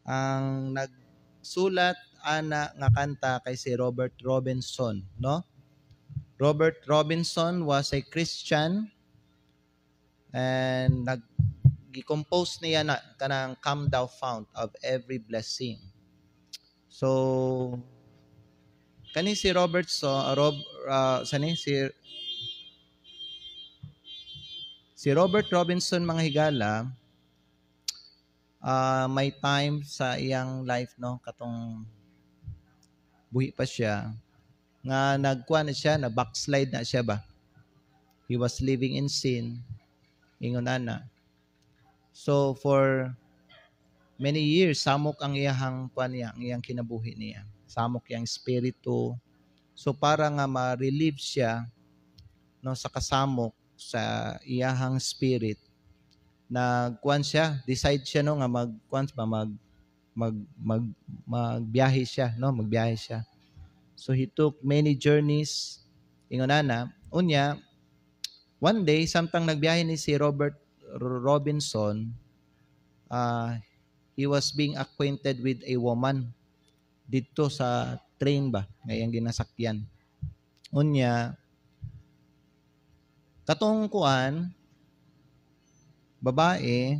Ang nagsulat ana nga kanta kay si Robert Robinson, no? Robert Robinson was a Christian and nag-compose niya na kanang Come Thou Fount of Every Blessing. So kani si si Robert Robinson mga higala, may time sa iyang life, no, katong buhi pa siya nga nagkuha na siya, na backslide na siya ba. He was living in sin, ingon ana. So for many years samok ang iyang kuan niya, ang iyang kinabuhi niya. Samok yang espiritu. So para nga ma-relieve siya, no, sa kasamok sa iyahang spirit, nagkuan siya, decide siya, no, nga magkuan ba, magbiyahe siya, no, magbiyahe siya. So he took many journeys, ingon ana. Unya, one day samtang nagbiyahe ni si Robert Robinson, he was being acquainted with a woman dito sa train ba, ngayang ginasakyan. Unya, katong kuan, babae,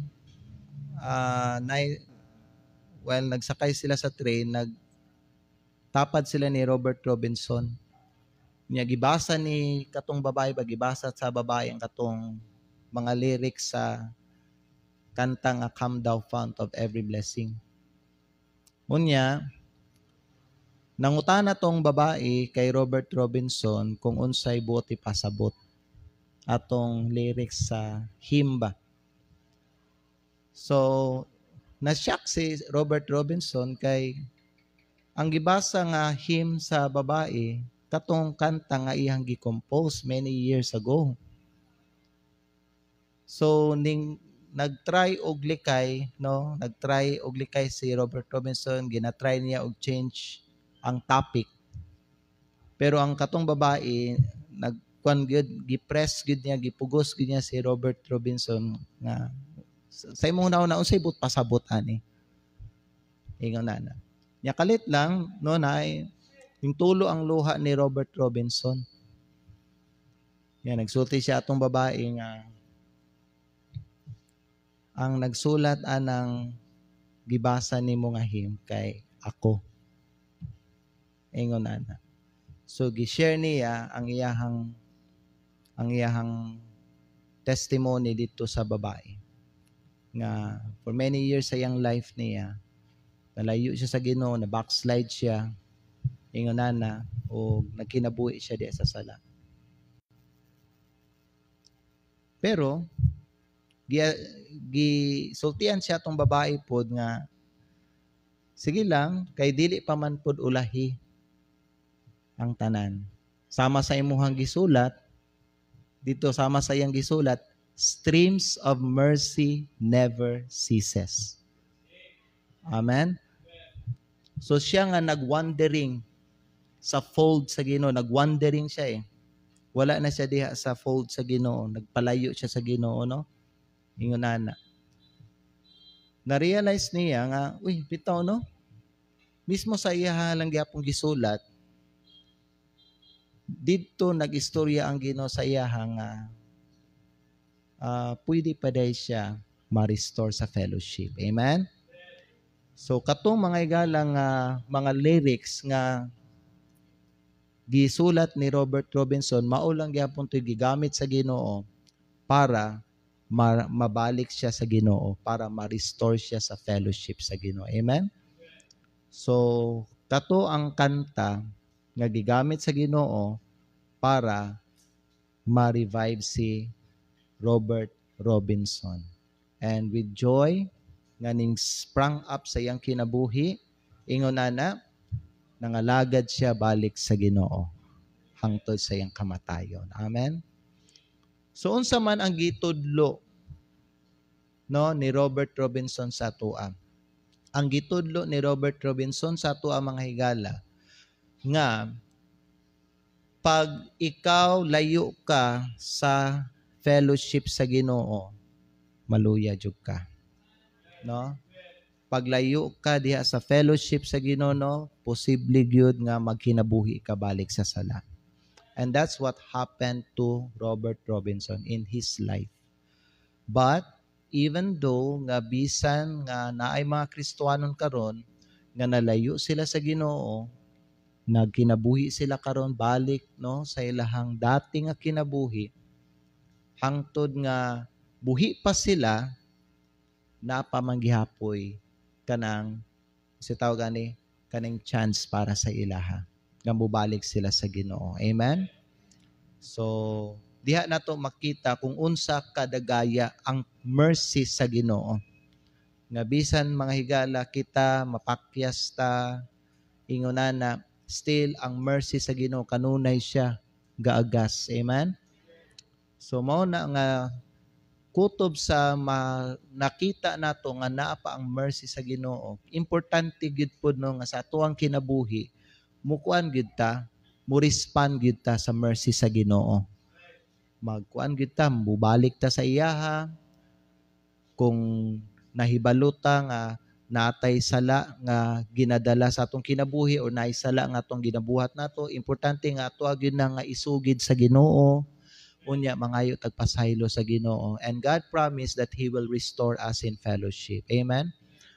nagsakay sila sa train, nagtapad sila ni Robert Robinson. Niya gibasa ni katong babae ba, gibasa sa babae ang katong mga lyrics sa kanta nga Come Thou Fount of Every Blessing. Unya, nangutana tong babae kay Robert Robinson kung unsay buot ipasabot atong lyrics sa hymn ba. So, na-shock si Robert Robinson kay ang gibasa nga hymn sa babae, katong kanta nga iyang gi-compose many years ago. So, nagtry og likay, no? Nagtry og likay si Robert Robinson, ginatry niya og change ang topic. Pero ang katong babae, nagkuan gyud, gipress gyud niya, gipugos gyud niya si Robert Robinson nga sa imong nauna unsay but pasabot ani. Ingon na. Nya kalit lang no na yung tulo ang luha ni Robert Robinson. Yan, nagsulti siya atong babae nga ang nagsulat anang gibasa nimo nga hymn kay ako. Ingon ana. So gi-share niya ang iyahang testimony dito sa babae nga for many years sa iyang life niya, nalayo siya sa Ginoo, na backslide siya, ingon na o nagkinabuhi siya di sa sala. Pero gisultian siya tong babae pod nga sige lang kay dili pa man pod ulahi ang tanan. Sama sa imuhang gisulat dito, sama sa iyang gisulat, streams of mercy never ceases. Amen. So siya nga nagwandering sa fold sa Ginoo, nagwandering siya eh. Wala na siya diha sa fold sa Ginoo, nagpalayo siya sa Ginoo, no? Ingon na. Na-realize niya nga, uy, bitaw, no? Mismo sa iya lang gyapon gisulat, dito nag-istorya ang Ginoo sa iya nga pwede pa day siya ma-restore sa fellowship. Amen? So katong mga igalang mga lyrics nga gisulat ni Robert Robinson, mao lang gyapon to'y gigamit sa Ginoo para mabalik siya sa Ginoo, para ma-restore siya sa fellowship sa Ginoo. Amen? So kato ang kanta nga gigamit sa Ginoo para ma-revive si Robert Robinson. And with joy nga ning sprang up sa iyang kinabuhi, ingon na nangalagad siya balik sa Ginoo hangtod sa iyang kamatayon. Amen. So unsa man ang gitudlo no ni Robert Robinson sa atoa? Ang gitudlo ni Robert Robinson sa atoa mga higala nga pag ikaw layo ka sa fellowship sa Ginoo, maluya jud ka. No? paglayo ka diha sa fellowship sa Ginoo, no, posible gyud nga magkinabuhi ka balik sa sala. And that's what happened to Robert Robinson in his life. But even though nga bisan nga naay mga Kristiyanon karon nga nalayo sila sa Ginoo, nagkinabuhi sila karon balik, no, sa ilahang dati nga kinabuhi, hangtod nga buhi pa sila, napamanggihapoy kanang si tawag gani kanang chance para sa ilaha nga mubalik sila sa Ginoo. Amen. So diha nato makita kung unsa kadagaya ang mercy sa Ginoo. Nga bisan mga higala kita mapakyas ta ingonana, still ang mercy sa Ginoo kanunay siya gaagas. Amen. So mao na nga kutob sa nakita nato nga naa pa ang mercy sa Ginoo. Importante gid pud no nga sa atuang kinabuhi mukuan gid ta, mo respond gid ta sa mercy sa Ginoo. Magkuan gid ta, mubalik ta sa iyaha kung nahibalo ta nga natay sala nga ginadala sa atong kinabuhi o naay sala nga atong ginabuhat nato, importante nga ato gyud na nga isugid sa Ginoo. Unya mangayo tagpasaylo sa Ginoo, and God promised that He will restore us in fellowship. Amen.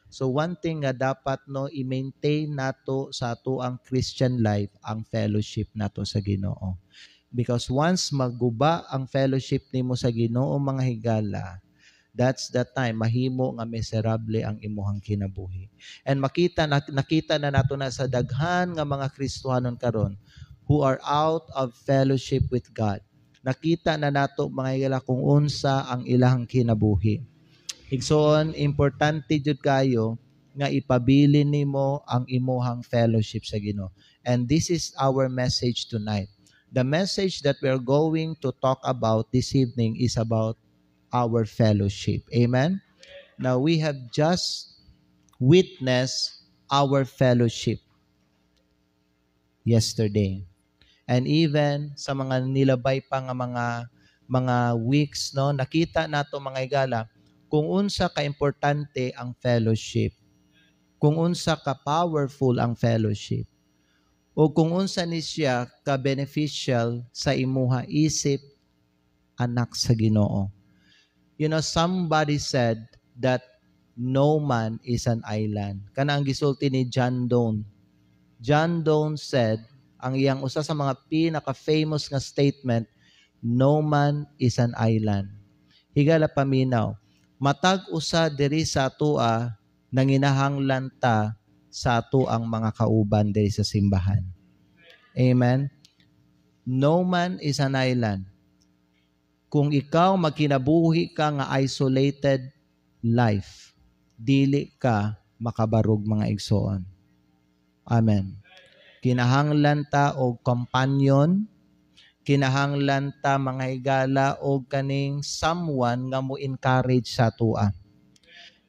So one thing nga dapat no i-maintain nato sa ato ang Christian life ang fellowship nato sa Ginoo. Because once maguba ang fellowship nimo sa Ginoo mga higala, that's the time mahimo nga miserable ang imuhang kinabuhi. And nakita na nato na sa daghan nga mga Kristiyanon karon who are out of fellowship with God. Nakita na nato mga higala kung unsa ang ilahang kinabuhi. Igsoon, importante jud kayo nga ipabilin nimo ang imuhang fellowship sa Ginoo. And this is our message tonight. The message that we're going to talk about this evening is about our fellowship. Amen? Now, we have just witnessed our fellowship yesterday. And even sa mga nilabay pa nga mga weeks, no, nakita nato mga higala kung unsa ka importante ang fellowship, kung unsa ka powerful ang fellowship, o kung unsa ni siya ka beneficial sa imuha isip anak sa Ginoo. You know, somebody said that no man is an island. Kana ang gisulti ni John Donne. John Donne said, ang iyang usa sa mga pinaka-famous nga statement, no man is an island. Higala paminaw, matag usa diri sa atua nanginahanglan ta sa ato ang mga kauban diri sa simbahan. Amen? No man is an island. Kung ikaw magkinabuhi ka nga isolated life, dili ka makabarog mga igsoon. Amen. Kinahanglan ta og companion, kinahanglan ta mga higala og kaning someone nga mo encourage sa tua.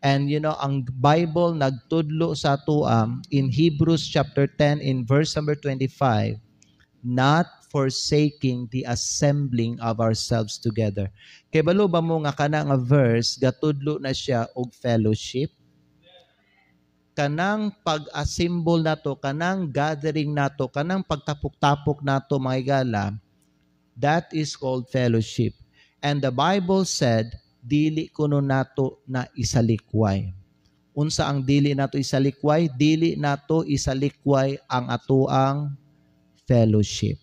And you know, ang Bible nagtudlo sa tua in Hebrews chapter 10 in verse number 25, not forsaking the assembling of ourselves together. Kay balo ba mo nga kana nga verse gatudlo na siya og fellowship? Kanang pag-assemble nato, kanang gathering nato, kanang pagtapok-tapok nato mga higala, that is called fellowship. And the Bible said, dili kuno nato na isalikway. Unsa ang dili nato isalikway? Dili nato isalikway ang atoang fellowship.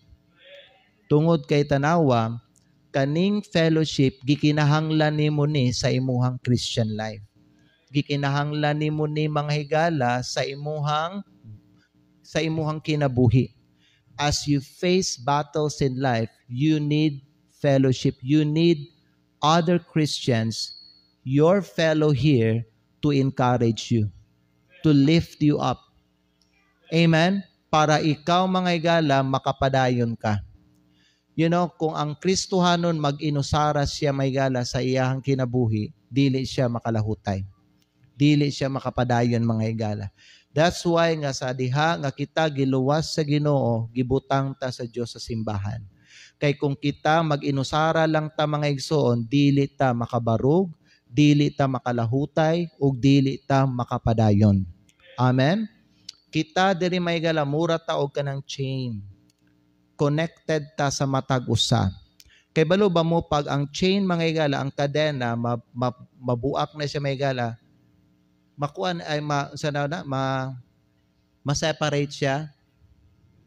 Tungod kay tanawa, kaning fellowship gikinahanglan nimo ni sa imuhang Christian life. Gikinahanglan nimo ni mga higala sa imuhang kinabuhi. As you face battles in life, you need fellowship. You need other Christians, your fellow here, to encourage you, to lift you up. Amen? Para ikaw mga higala makapadayon ka. You know, kung ang Kristohanon mag-inusara siya mga higala sa iyahang kinabuhi, dili siya makalahutay. Dili siya makapadayon mga higala. That's why nga sa diha nga kita giluwas sa Ginoo, gibutang ta sa Dios sa simbahan. Kay kung kita mag-inusara lang ta mga igsoon, dili ta makabarog, dili ta makalahutay ug dili ta makapadayon. Amen. Kita diri may galamura ta og kanang chain. Connected ta sa matag usa. Kay balo ba mo pag ang chain mga higala, ang kadena mabuak na siya mga higala, makuan ay ma-separate siya.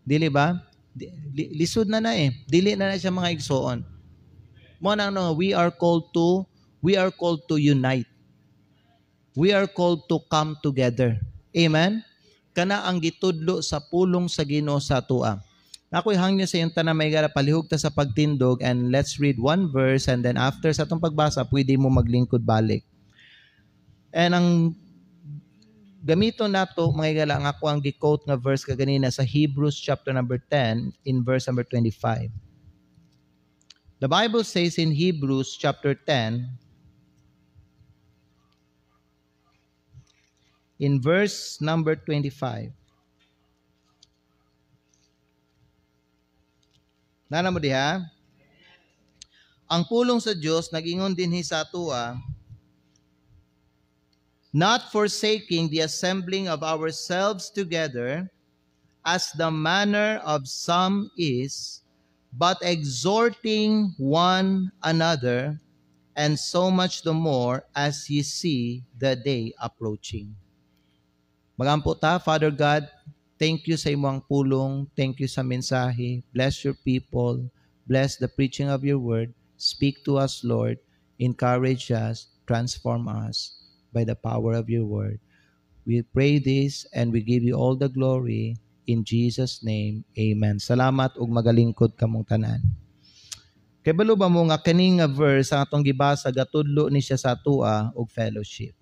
Dili ba? Lisod na eh. Dili na siya mga igsoon. Mo nang we are called to unite. We are called to come together. Amen. Kana ang gitudlo sa pulong sa Ginoo sa atoa. Ako'y hangyo sa iyong tanan may gara, palihog ta sa pagtindog, and let's read one verse, and then after sa itong pagbasa, pwede mo maglingkod balik. And ang gamito nato mga igala, ang ako ang gi-quote nga verse kaganina sa Hebrews chapter number 10 in verse number 25. The Bible says in Hebrews chapter 10 in verse number 25. Nana mo diha? Ang pulong sa Dios nagingon dinhi sa atua, not forsaking the assembling of ourselves together, as the manner of some is, but exhorting one another, and so much the more as ye see the day approaching. Magampo ta, Father God, thank you sa imong pulong, thank you sa mensahe, bless your people, bless the preaching of your word, speak to us, Lord, encourage us, transform us by the power of your word. We pray this and we give you all the glory in Jesus' name. Amen. Salamat ug magalingkod kamong tanan. Kay balo ba mo nga kaning nga verse ang atong gibasa gatudlo ni siya sa atua og fellowship.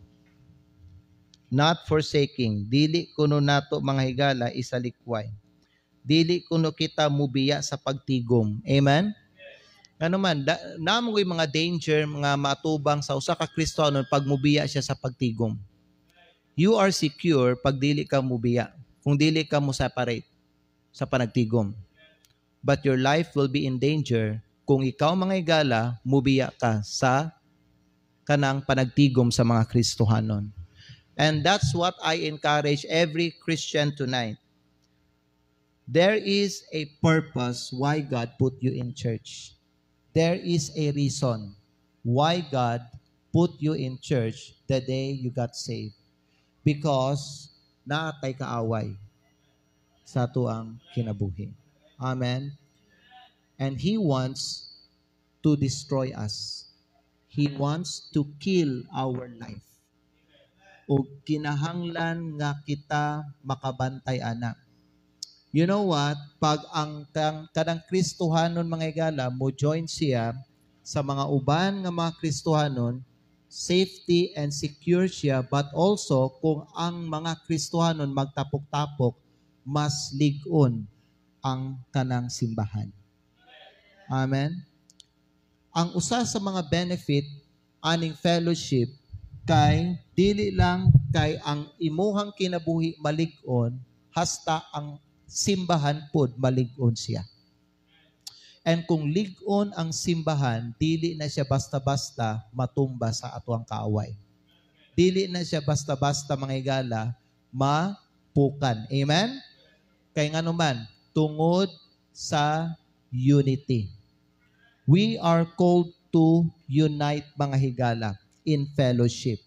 Not forsaking, dili kuno nato mga higala isalikway. Dili kuno kita mubiya sa pagtigom. Amen? Ano man, namoy mga danger, mga matubang sa usa ka Kristiyano pag mubiya siya sa pagtigom. You are secure pag dili ka mubiya, kung dili ka mo separate sa panagtigom. But your life will be in danger kung ikaw mga higala mubiya ka sa kanang panagtigom sa mga Kristohanon. And that's what I encourage every Christian tonight. There is a purpose why God put you in church. There is a reason why God put you in church the day you got saved. Because naatay kaaway sa tuang kinabuhi. Amen? And He wants to destroy us. He wants to kill our life. O kinahanglan nga kita makabantay ana. You know what? Pag ang kanang Kristohanon mga higala mo join siya sa mga uban nga mga Kristohanon, safety and secure siya, but also kung ang mga Kristohanon magtapok-tapok, mas ligon ang kanang simbahan. Amen? Ang usa sa mga benefit aning fellowship kay dili lang kay ang imuhang kinabuhi malig-on, hasta ang simbahan pod malig-on siya. And kung lig-on ang simbahan, dili na siya basta-basta matumba sa atuang kaaway. Dili na siya basta-basta mga higala mapukan. Amen? Kay ngano man, tungod sa unity. We are called to unite mga higala in fellowship.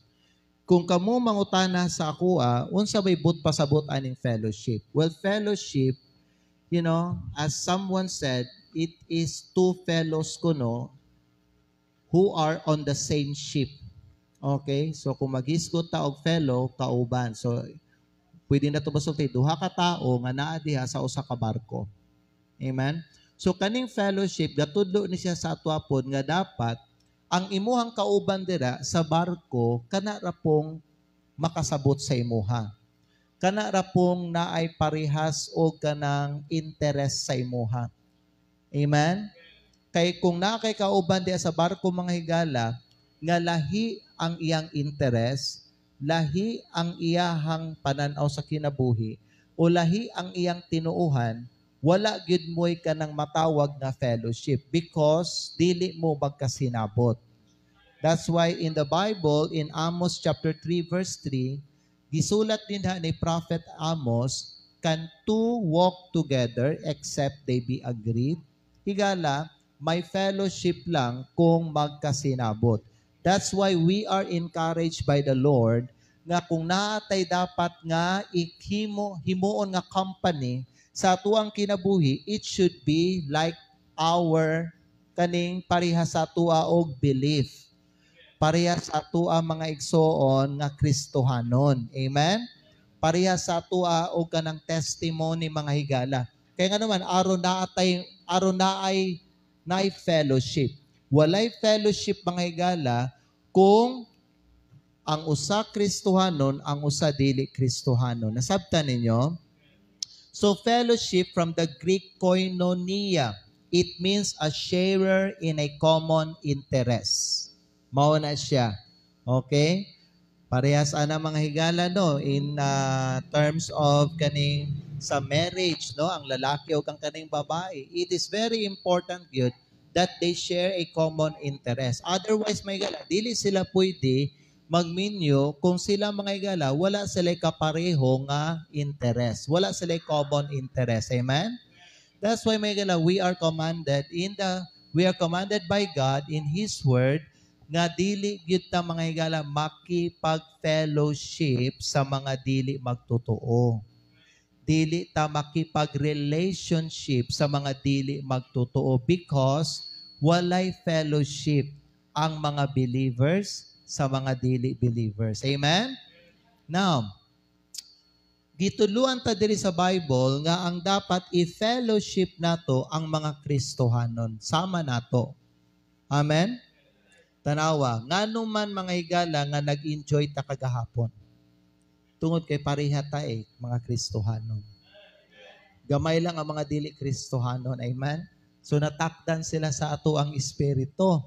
Kung kamo mangutana sa ako, unsa may but pasabot aning fellowship? Well, fellowship, you know, as someone said, it is two fellows kuno who are on the same ship. Okay? So kung maghisgot ta og fellow, kauban. So pwede na to masulti, duha ka tao nga naa diha sa usa ka barko. Amen? So kaning fellowship, gatudlo ni siya sa atwapod nga dapat ang imuhang kauban dira sa barko, kana ra pong makasabot sa imuha. Kana ra pong naay parehas o kanang interest sa imuha. Amen? Kay kung naa kay kauban diha sa barko mga higala, nga lahi ang iyang interest, lahi ang iyahang pananaw sa kinabuhi, o lahi ang iyang tinuuhan, wala gyud moy kanang matawag na fellowship because dili mo magkasinabot. That's why in the Bible, in Amos chapter 3 verse 3, gisulat din ni Prophet Amos, can two walk together except they be agreed? Higala, may fellowship lang kung magkasinabot. That's why we are encouraged by the Lord nga kung naatay dapat nga himuon nga company sa atuang kinabuhi, it should be like our kaning pareha sa atua og belief. Pareha sa atua mga igsoon nga Kristohanon. Amen? Pareha sa atua og kanang testimony mga higala. Kaya nga naman aron na ay fellowship. Walay fellowship mga higala kung ang usa Kristohanon, ang usa dili Kristohanon. Nasabtan ninyo? So fellowship from the Greek koinonia, it means a sharer in a common interest. Mao na siya. Okay? Parehas ana mga higala no in terms of kaning sa marriage no ang lalaki o kang kaning babae. It is very important good that they share a common interest. Otherwise mga higala dili sila pwede magminyo kung sila mga higala wala sila kapareho nga interest. Wala sila common interest. Amen? That's why mga higala we are commanded by God in His Word nga dili gyud ta mga higala makipag-fellowship sa mga dili magtotoo. Dili ta makipag-relationship sa mga dili magtotoo because walay fellowship ang mga believers sa mga dili believers. Amen? Now, gituluan ta diri sa Bible nga ang dapat i-fellowship nato ang mga Kristohanon. Sama nato. Amen? Tanawa, ngano man mga higala nga nag-enjoy ta kagahapon. Tungod kay pareha ta mga Kristohanon. Gamay lang ang mga dili Kristohanon. Amen? So natakdan sila sa ato ang espiritu.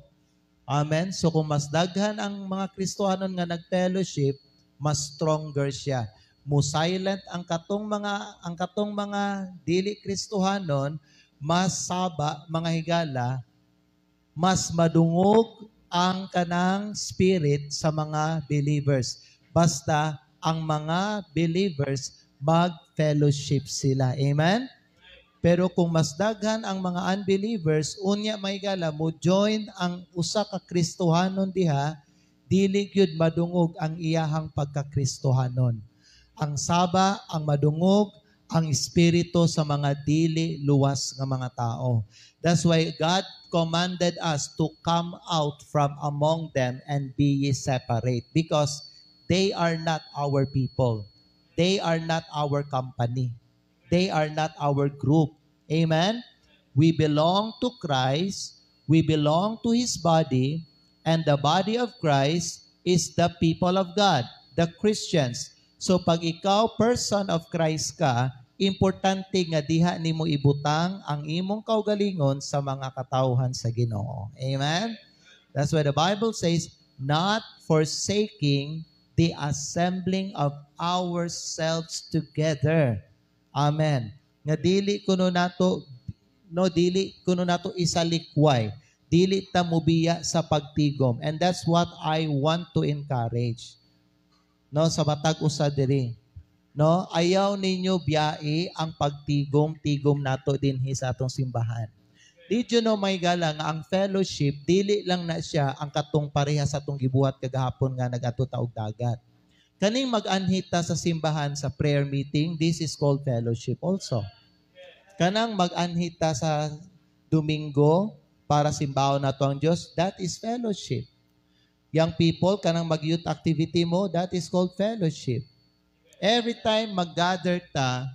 Amen? So kung mas daghan ang mga Kristohanon nga nag-fellowship, mas stronger siya. Mo-silent ang katong mga dili Kristohanon, mas saba mga higala, mas madungog ang kanang spirit sa mga believers. Basta ang mga believers mag-fellowship sila. Amen? Pero kung mas daghan ang mga unbelievers, unya may gala mo join ang usa ka Kristohanon diha, dili gyud madungog ang iyahang pagka-Kristohanon. Ang saba, ang madungog, ang espiritu sa mga dili luwas nga mga tao. That's why God commanded us to come out from among them and be ye separate because they are not our people. They are not our company. They are not our group. Amen? We belong to Christ. We belong to His body. And the body of Christ is the people of God, the Christians. So pag ikaw, person of Christ ka, importante nga diha nimo ibutang ang imong kaugalingon sa mga katawhan sa Ginoo. Amen? That's why the Bible says, not forsaking the assembling of ourselves together. Amen. Nga dili kuno nato isalikway. Dili ta mobiya sa pagtigom. And that's what I want to encourage. No, sa matag usa diri. No, ayaw ninyo biyae ang pagtigom-tigom nato dinhi sa atong simbahan. Did you know may gala nga ang fellowship dili lang na siya ang katong pareha sa atong gibuhat kagahapon nga nag-adto ta og dagat. Kaning mag-anhita sa simbahan sa prayer meeting, this is called fellowship also. Kanang mag-anhita sa Domingo para simbahon nato ang Dios, that is fellowship. Young people, kanang mag-youth activity mo, that is called fellowship. Every time mag-gather ta,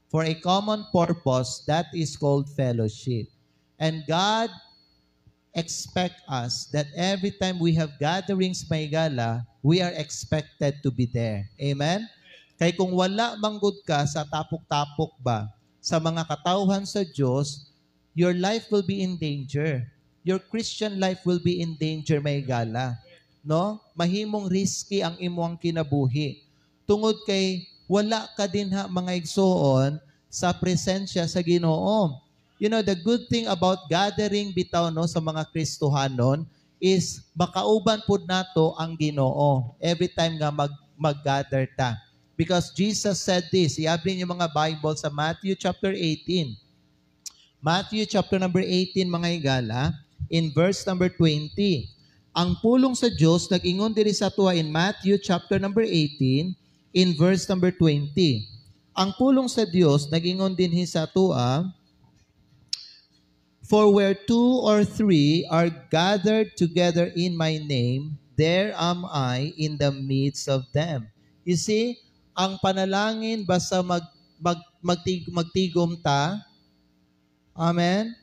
for a common purpose, that is called fellowship. And God expect us that every time we have gatherings may gala, we are expected to be there. Amen? Kay kung wala manggod ka sa tapok-tapok ba, sa mga katawhan sa Diyos, your life will be in danger. Your Christian life will be in danger may gala. No? Mahimong risky ang imong kinabuhi. Tungod kay wala ka din mga igsoon sa presensya sa Ginoo. The good thing about gathering bitaw no sa mga Kristohanon, is makauban pud nato ang Ginoo every time nga mag-gather ta. Because Jesus said this, iabli niyo mga Bible sa Matthew chapter 18. Matthew chapter number 18 mga higala, in verse number 20. Ang pulong sa Diyos nag-ingon diri sa tuwa in Matthew chapter number 18 in verse number 20. Ang pulong sa Diyos nag-ingon din sa tuwa, for where two or three are gathered together in my name, there am I in the midst of them. You see, ang panalangin basta magtigom ta, amen?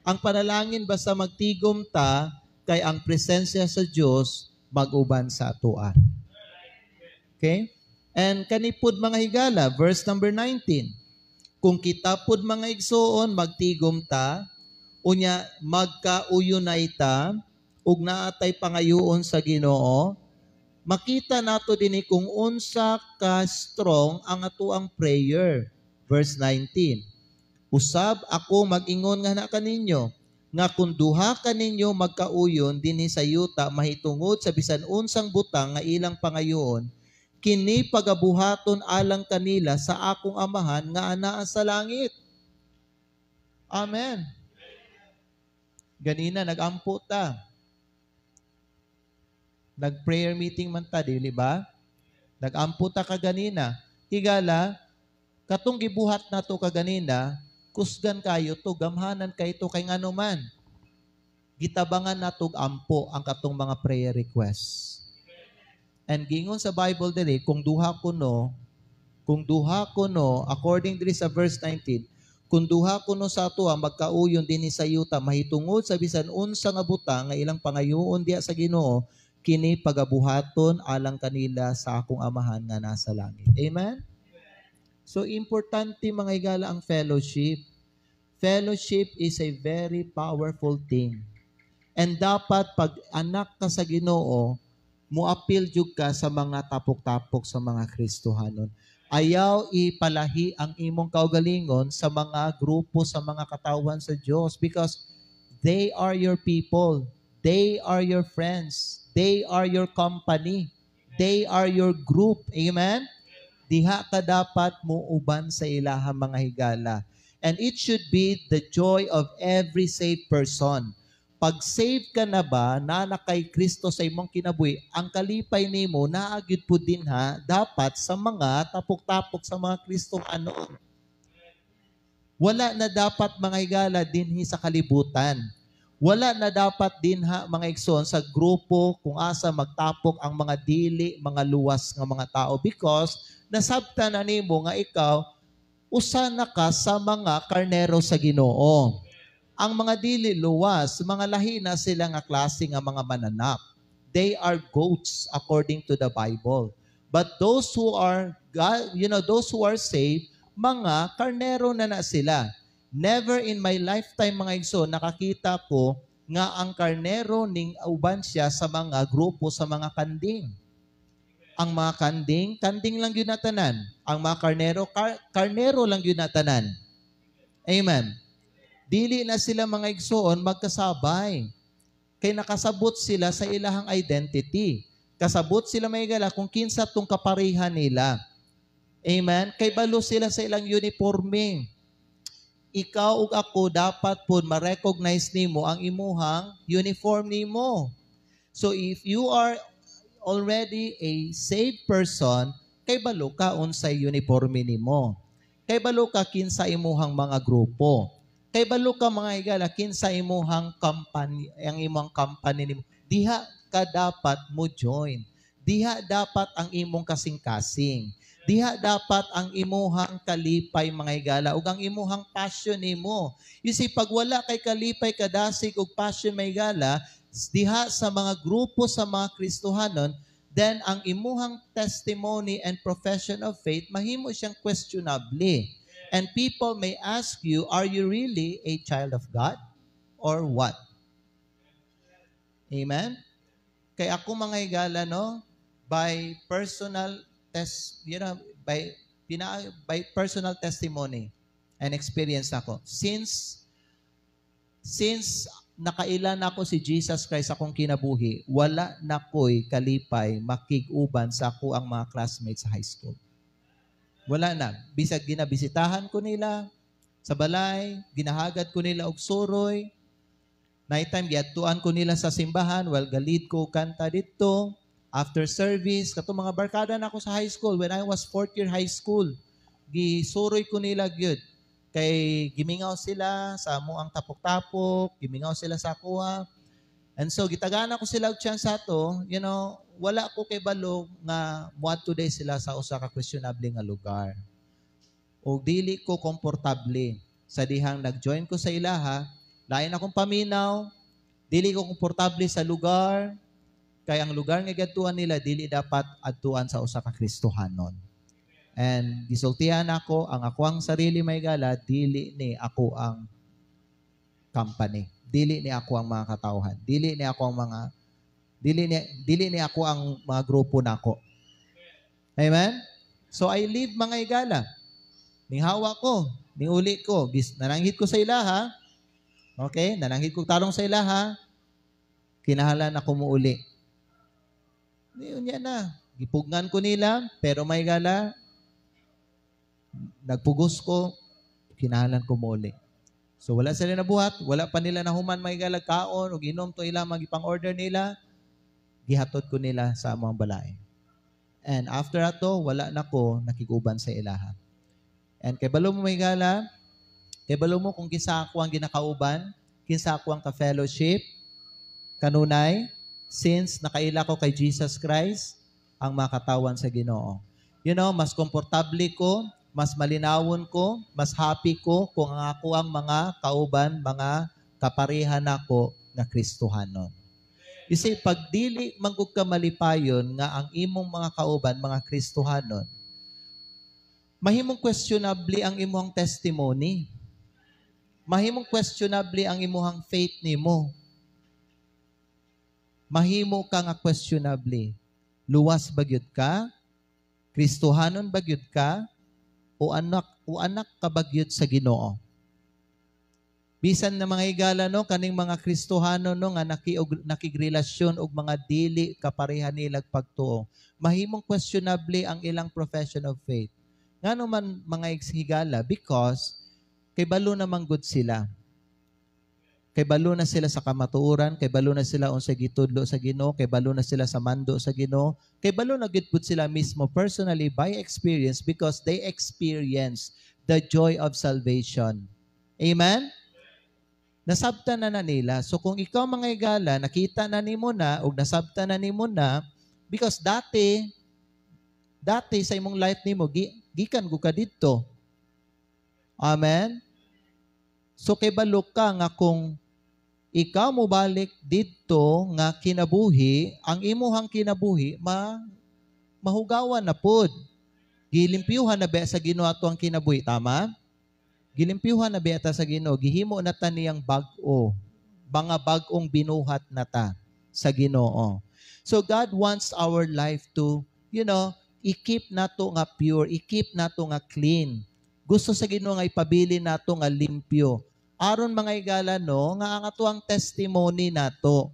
Ang panalangin basta magtigom ta, kay ang presensya sa Diyos mag-uban sa atoa. Okay? And kanipod mga higala, verse number 19. Kung kita pod mga igsoon, magtigom ta, unya magkauyunay ta, ug naatay pangayoon sa Ginoo, makita nato dinhi kung unsa ka strong ang atuang prayer. Verse 19. Usab ako mag-ingon nga na kaninyo, nga kung duha kaninyo magkauyon dinhi sa yuta mahitungod sa bisan unsang butang nga ilang pangayoon, kini pagabuhaton alang kanila sa akong amahan nga anaa sa langit. Amen. Ganina nag-ampo ta. Nag-prayer meeting man ta, dili ba? Nag-ampo ta kaganina. Higala, katong gibuhat na to kaganina, kusgan kayo to, gamhanan kayo to kay ngano man. Gitabangan na to ampo ang katong mga prayer requests. And gingon sa Bible dili, kung duha kuno, according diri sa verse 19, kung duha kuno sa ato magkauyon dinhi sa yuta mahitungod sa bisan unsa nga butang nga ilang pangayoon diha sa Ginoo, kini pagabuhaton alang kanila sa akong amahan nga nasa langit. Amen? So, importante mga higala ang fellowship. Fellowship is a very powerful thing. And dapat pag anak ka sa Ginoo, muapil jud ka sa mga tapok-tapok sa mga Kristohanon. Ayaw ipalahi ang imong kaugalingon sa mga grupo, sa mga katawan sa Diyos because they are your people. They are your friends. They are your company. They are your group. Amen? Diha ka dapat muuban sa ilaha mga higala. And it should be the joy of every saved person. Pag saved ka na ba, na kay Kristo sa imong kinabuhi, ang kalipay nimo naagid po din ha, dapat sa mga tapok-tapok sa mga Kristohanon. Wala na dapat mga higala dinhi sa kalibutan. Wala na dapat din ha mga igsoon sa grupo kung asa magtapok ang mga dili, mga luwas nga mga tao because nasabtan na nimo nga ikaw usa na ka sa mga karnero sa Ginoo. Ang mga dili luwas, mga lahi na sila nga klase nga mga mananap. They are goats according to the Bible. But those who are those who are saved, mga karnero na sila. Never in my lifetime mga igsoon nakakita ko nga ang karnero ning uban siya sa mga grupo sa mga kanding. Ang mga kanding lang yun natanan. Ang mga karnero lang yun natanan. Amen. Dili na sila mga igsoon magkasabay. Kay nakasabot sila sa ilahang identity. Kasabot sila may gala kung kinsa tong kaparihan nila. Amen. Kay balo sila sa ilang uniforme. Ikaw ug ako dapat po ma-recognize nimo ang imuhang uniform nimo. So if you are already a saved person, kay balo ka unsay uniforme nimo. Kay balo ka kinsa imuhang mga grupo. Kay balo ka mga higala kinsa imuhang company, ang imong company nimo. Diha ka dapat mo join. Diha dapat ang imong kasing-kasing. Diha dapat ang imuhang kalipay mga higala ug ang imuhang passion nimo. You see, pag wala kay kalipay, kadasig ug passion mga higala, diha sa mga grupo sa mga Kristohanon, then ang imuhang testimony and profession of faith mahimo siyang questionable. And people may ask you, are you really a child of God? Or what? Amen? Kaya ako mga higala, no, by personal by personal testimony and experience ako. Since nakailan ako si Jesus Christ akong kinabuhi, wala na ko'y kalipay makig-uban sa ako ang mga classmates sa high school. Wala na. Bisag ginabisitahan ko nila sa balay, ginahagad ko nila og suroy. Night time, giadtuan ko nila sa simbahan, while galid ko kanta dito. After service, kato mga barkada na ako sa high school. When I was 4th year high school, gisuroy ko nila gyud. Kay gimingaw sila sa amuang tapok-tapok, gimingaw sila sa kuha. And so, gitagana ko sila og chance ato, wala ko kay balog nga muad today sila sa usa ka questionable nga lugar. O dili ko komportable sa dihang nag-join ko sa ilaha, lain akong paminaw, dili ko komportable sa lugar, kaya ang lugar nga gadtuan nila, dili dapat adtuan sa usa ka Kristohanon. And gisultihan ako, ang ako ang sarili may gala, dili ni ako ang company. Dili ni ako ang mga katawhan. Dili ni ako ang mga grupo nako. Amen? So I live mga igala. Nihawa ko, niuli ko, nananghit ko sa ilaha. Okay? Nananghit ko talong sa ilaha. Kinahalan ako muuli. Yun yan na. Gipugnan ko nila, pero may gala, nagpugos ko, kinahalan ko muli. So wala sila nabuhat, wala pa nila nahuman may gala kaon, o ginom to ila, magipang-order nila, gihatod ko nila sa among balay. And after ato, wala na ko nakiguban sa ilaha. And kay balo mo may gala, kay balo mo kung kinsa ako ang ginakauban, kinsa ako ang ka-fellowship, kanunay, since nakaila ko kay Jesus Christ, ang makatawan sa Ginoo. Mas komportable ko, mas malinawon ko, mas happy ko kung ang ako ang mga kauban, mga kaparihan ako na Kristohanon. You see, pag dili manggug ka malipayon nga ang imong mga kauban, mga Kristohanon, mahimong questionable ang imong testimony. Mahimong questionable ang imong faith nimo. Mahimo ka nga questionable. Luwas ba gyud ka? Kristohanon ba gyud ka? O anak ka ba gyud sa Ginoo? Bisan na mga igala kaning mga Kristohanon nga nakigrelasyon og mga dili kapareha nilag pagtuo. Mahimong questionable ang ilang profession of faith. Ngano man mga higala? Because kay balo namang good sila. Kay balo na sila sa kamatuoran, kay balo na sila unsay gitudlo sa Ginoo, kay balo na sila sa mando sa Ginoo, kay balo na gid pud sila mismo personally by experience because they experience the joy of salvation. Amen? Nasabtan na nila. So kung ikaw mga igala, nakita na nimo na o nasabtan na nimo na because dati sa imong life nimo gikan ko ka didto. Amen? So kay balo ka nga kung ikaw mo balik dito nga kinabuhi, ang imuhang kinabuhi, mahugawan na pod. Gilimpyuhan na ba sa Ginoo ato ang kinabuhi, tama? Gilimpyuhan na ba sa Ginoo, gihimo na ta niyang bag-o, mga bag-ong binuhat na ta sa Ginoo. So God wants our life to, i-keep nato nga pure, i-keep nato nga clean. Gusto sa Ginoo nga ipabili nato nga limpyo. Aron mga igala nga ang atuang testimony nato.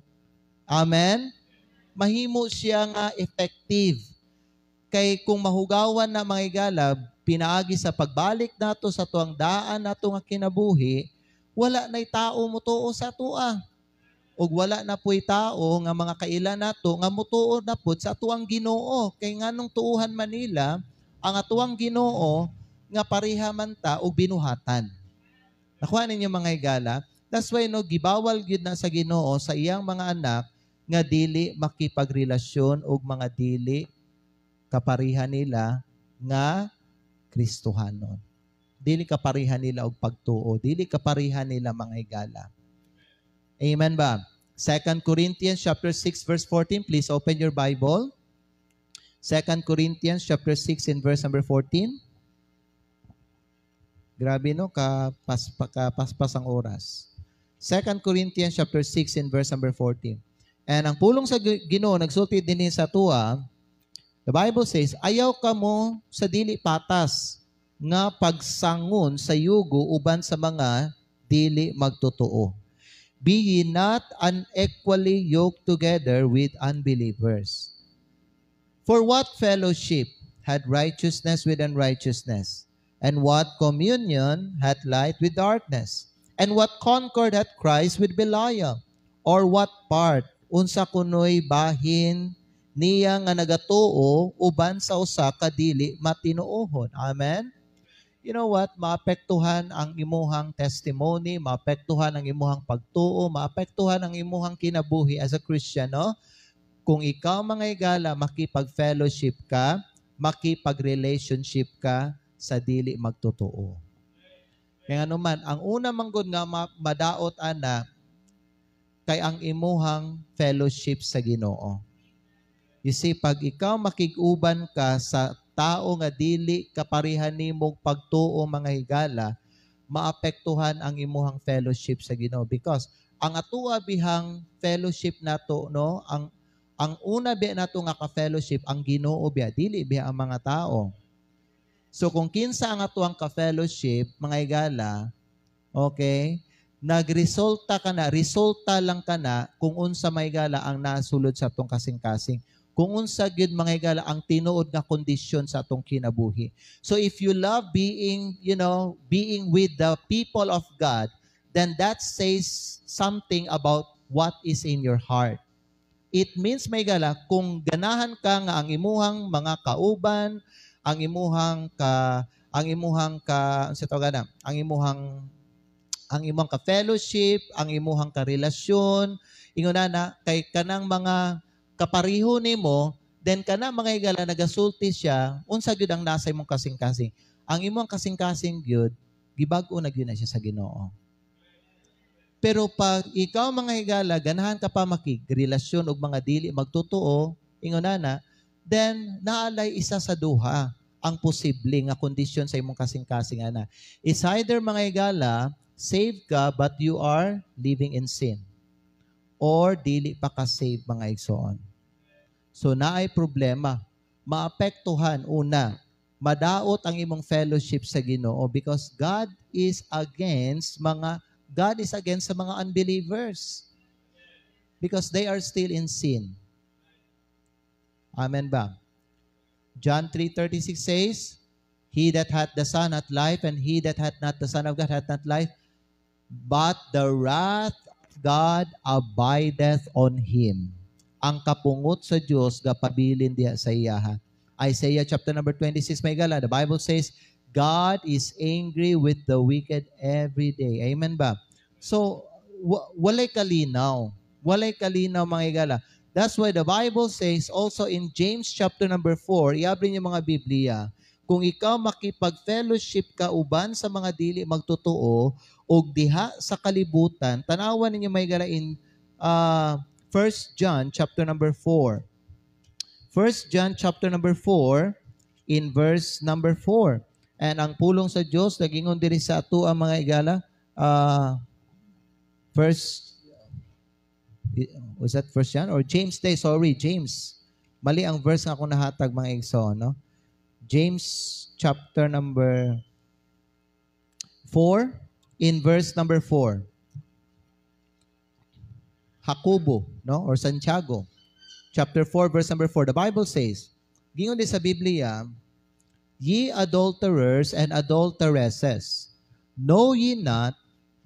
Amen? Mahimo siya nga effective. Kay kung mahugawan na mga igala, pinaagi sa pagbalik nato sa tuang daan nato nga kinabuhi, wala na'y tao mutuo sa tua. O wala na po'y tao nga mga kaila nato nga mutuo na po sa atuang Ginoo. Kay nganong tuuhan Manila, ang atuang Ginoo nga pareha man ta o binuhatan. Nakuha ninyo mga igala? That's why gibawal gyud na sa Ginoo sa iyang mga anak nga dili makipagrelasyon og mga dili kaparihan nila nga Kristohanon. Dili kaparihan nila og pagtuo, dili kaparihan nila mga igala. Amen ba? 2 Corinthians chapter 6 verse 14, please open your Bible. 2 Corinthians chapter 6 and verse number 14. Grabe kapaspas ang oras. 2 Corinthians chapter 6 and verse number 14. And ang pulong sa Ginoo nagsulti dinhi sa tua, the Bible says, ayaw ka mo sa dili patas nga pagsangon sa yugo uban sa mga dili magtotoo. Be ye not unequally yoked together with unbelievers. For what fellowship had righteousness with unrighteousness? And what communion hath light with darkness? And what concord hath Christ with Belial? Or what part unsa kunoy bahin niya nga nagatuo uban sa usa ka dili matinuohon? Amen? You know what? Maapektuhan ang imuhang testimony, maapektuhan ang imuhang pagtuo, maapektuhan ang imuhang kinabuhi as a Christian, no? Kung ikaw mga higala, makipag-fellowship ka, makipag-relationship ka sa dili magtotoo. Kaya naman, ang una manggod nga madaot ana kay ang imuhang fellowship sa Ginoo. You see, pag ikaw makig-uban ka sa tao nga dili kaparihan nimong pagtuo mga higala, maapektuhan ang imuhang fellowship sa Ginoo because ang atua bihang fellowship nato, no, ang una biya nato nga ka-fellowship ang Ginoo biya, dili biya ang mga tao. So kung kinsa ang atuang ka-fellowship, mga higala, okay, nagresulta ka na, resulta lang ka na kung unsa mga higala ang nasulod sa atong kasing-kasing. Kung unsa gyud mga higala ang tinuod nga kondisyon sa atong kinabuhi. So if you love being, being with the people of God, then that says something about what is in your heart. It means may gala kung ganahan ka nga ang imuhang mga kauban, ang imuhang ka-fellowship, ang imuhang ka-relasyon, inguna na kay kanang mga kapariho nimo, then kana mga higala nagasulti siya, unsa gyud ang nasa imong kasing-kasing. Ang imong kasing-kasing gyud gibag-o na gyud na siya sa Ginoo. Pero pag ikaw mga higala, ganahan ka pa makigrelasyon og mga dili magtotoo, inguna na, then naalay isa sa duha ang posible nga kondisyon sa imong kasing-kasing ana. It's either mga higala, saved ka but you are living in sin. Or dili pa ka save mga igsoon. So naay problema. Maapektuhan una, madaot ang imong fellowship sa Ginoo because God is against sa mga unbelievers because they are still in sin. Amen ba? John 3:36 says, He that hath the Son hath life, and he that hath not the Son of God hath not life, but the wrath of God abideth on him. Ang kapungot sa Dios gapabilin diha sa iyaha. Isaiah chapter number 26, may gala, the Bible says, God is angry with the wicked every day. Amen ba? So, walay kalinaw. Walay kalinaw mga higala. That's why the Bible says also in James chapter number 4, iabri niyo mga Biblia, kung ikaw makipag-fellowship ka uban sa mga dili magtotoo o diha sa kalibutan, tanawan ninyo mga higala in 1 John chapter number 4. 1 John chapter number 4 in verse number 4. And ang pulong sa Dios nagingon diri sa ato ang mga higala, was that First John or James day? Sorry, James. Mali ang verse nga akong nahatag mga igsoon, no? James chapter number 4 in verse number 4. Jacobo, no? Or Santiago. Chapter 4 verse number 4. The Bible says, gingon din sa Biblia, Ye adulterers and adulteresses, know ye not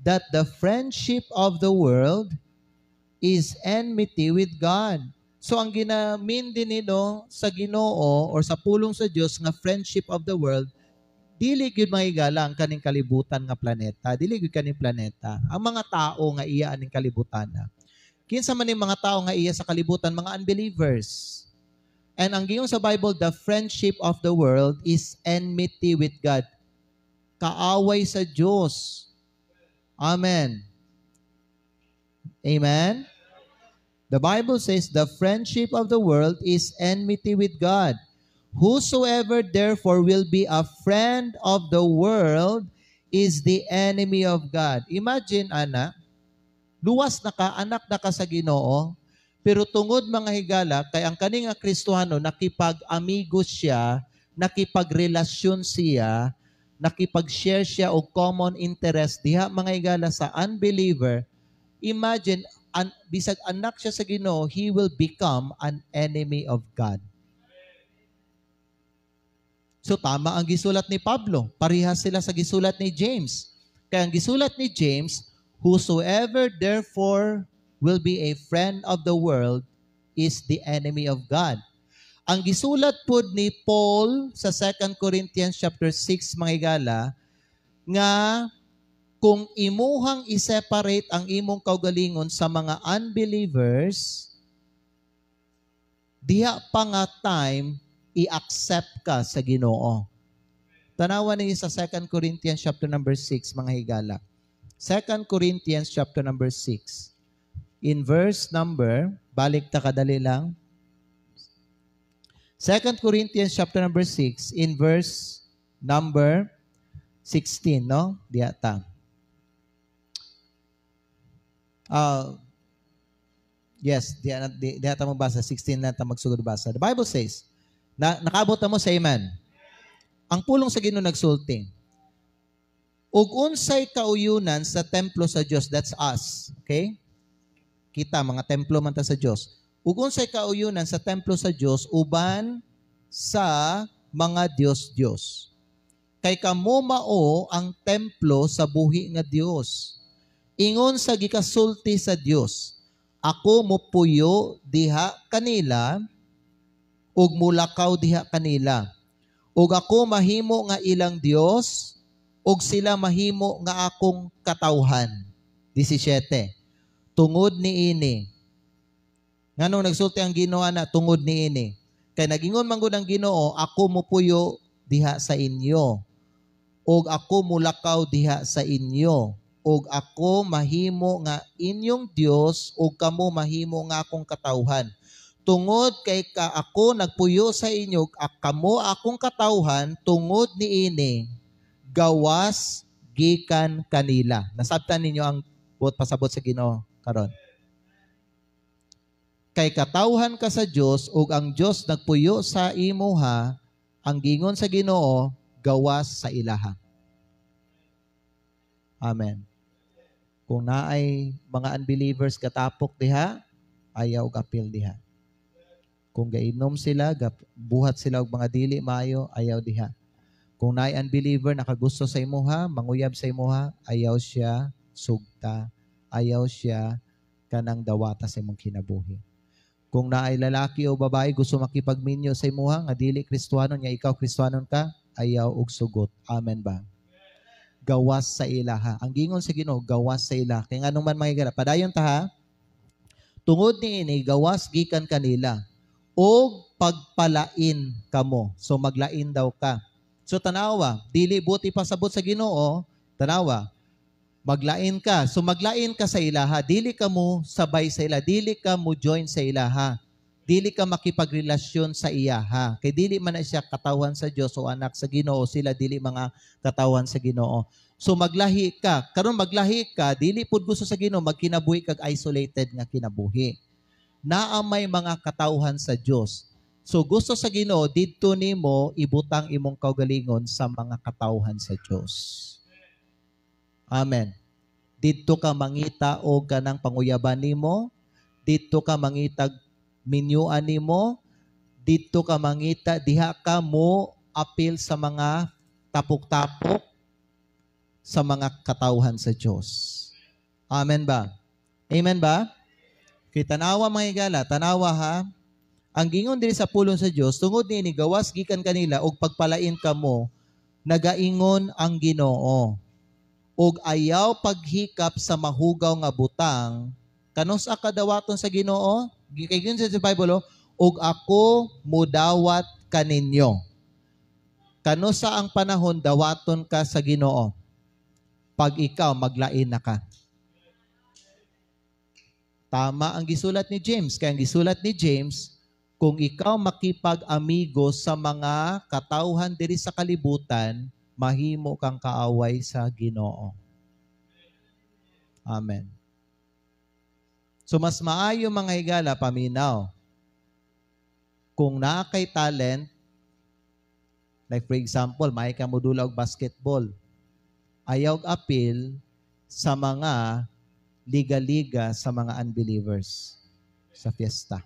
that the friendship of the world is enmity with God? So ang ginamin din nino sa Ginoo or sa pulong sa Dios nga friendship of the world, dili gyud mahigala ang kaning kalibutan nga planeta, dili gyud kaning planeta. Ang mga tao nga iya aning kalibutan na. Kinsa man ning mga tao nga iya sa kalibutan, mga unbelievers. And ang giyon sa Bible, the friendship of the world is enmity with God. Kaaway sa Diyos. Amen. Amen? The Bible says, the friendship of the world is enmity with God. Whosoever therefore will be a friend of the world is the enemy of God. Imagine, ana, luwas na ka, anak na ka sa Ginoo, pero tungod mga higala, kay ang kaning nga Kristohano, nakipag-amigos siya, nakipagrelasyon siya, nakipag-share siya o common interest diha mga higala sa unbeliever, imagine, bisag anak siya sa Ginoo, he will become an enemy of God. So tama ang gisulat ni Pablo. Parehas sila sa gisulat ni James. Kaya ang gisulat ni James, whosoever therefore will be a friend of the world is the enemy of God. Ang gisulat po ni Paul sa 2 Corinthians chapter 6, mga higala, nga kung imuhang i-separate ang imong kaugalingon sa mga unbelievers, diha pa nga time i-accept ka sa Ginoo. Tanawan ninyo sa 2 Corinthians chapter number 6, mga higala. 2 Corinthians chapter number 6. In verse number, balik ta kadali lang. 2 Corinthians chapter number 6, in verse number 16, no? Diata. Yes, diata mo basa, 16 na ta magsugod basa. The Bible says, nakabot mo sa amen. Ang pulong sa Ginoo nagsulti. Ug unsay kauyunan sa templo sa Dios, that's us. Okay? Kita, mga templo man ta sa Dios. Ug unsay kauyunan sa templo sa Dios uban sa mga Dios. Kay kamo mao ang templo sa buhi nga Dios. Ingon sa gikasulti sa Dios, ako mopuyo diha kanila ug mulakaw diha kanila. Ug ako mahimo nga ilang Dios ug sila mahimo nga akong katawhan. 17. Tungod niini. Nganong nagsulti ang Ginoo na tungod niini? Kay nagingon man gud ang Ginoo, ako mopuyo diha sa inyo. Ug ako mulakaw diha sa inyo. Ug ako mahimo nga inyong Dios ug kamo mahimo nga akong katawhan. Tungod kay ako nagpuyo sa inyo, kamo akong katawhan, tungod niini, gawas gikan kanila. Nasabtan ninyo ang pasabot sa Ginoo karon. Kay katawhan ka sa Dios ug ang Dios nagpuyo sa imuha, ang gingon sa Ginoo, gawas sa ilaha. Amen. Kung naay mga unbelievers katapok diha, ayaw gapil diha. Kung gainom sila, buhat sila og mga dili maayo, ayaw diha. Kung naay unbeliever nakagusto sa imuha, manguyab sa imuha, ayaw siya sugta, ayaw siya kanang dawata sa imong kinabuhi. Kung naay lalaki o babae gusto makipagminyo sa imuha nga dili Kristiyanon nga ikaw Kristiyanon ka, ayaw og sugot. Amen ba? Gawas sa ilaha. Ang gingon sa Ginoo, gawas sa ilaha. Kay nganong man mahigala, padayon ta ha. Tungod niini gawas gikan kanila o pagpalain kamo. So maglain daw ka. So tanawa, dili buti pasabot sa Ginoo, tanawa, maglain ka. So maglain ka sa ilaha. Dili ka mo sabay sa ilaha. Dili ka mo join sa ilaha. Dili ka makipagrelasyon sa iyaha. Kay dili man na siya katawan sa Dios o anak sa Ginoo, sila dili mga katawan sa Ginoo. So maglahi ka. Karon maglahi ka, dili pud gusto sa Ginoo magkinabuhi kag isolated nga kinabuhi. Naa may mga katawhan sa Dios. So gusto sa Ginoo didto nimo ibutang imong kaugalingon sa mga katawhan sa Dios. Amen. Didto ka mangita og kanang panguyaban nimo, didto ka mangitag minyuan nimo, didto ka mangita, diha ka mo apil sa mga tapok-tapok sa mga katawhan sa Diyos. Amen ba? Amen ba? Kay tanawa mga higala, tanawa ha, ang gingon diri sa pulong sa Diyos, tungod niini gawas gikan kanila og pagpalain kamo, nagaingon ang Ginoo. Og ayaw paghikap sa mahugaw nga butang, kanos akadawaton sa Ginoo? Kay gingon sa Bible, og ako mudawat kaninyo. Kano sa ang panahon dawaton ka sa Ginoo? Pag ikaw maglain na ka. Tama ang gisulat ni James. Kaya ang gisulat ni James, kung ikaw makipag-amigo sa mga katawhan diri sa kalibutan, mahimo kang kaaway sa Ginoo. Amen. So mas maayo mga higala, paminaw. Kung naa kay talent, like for example, may ka modula og basketball, ayaw apil sa mga liga-liga sa mga unbelievers sa fiesta.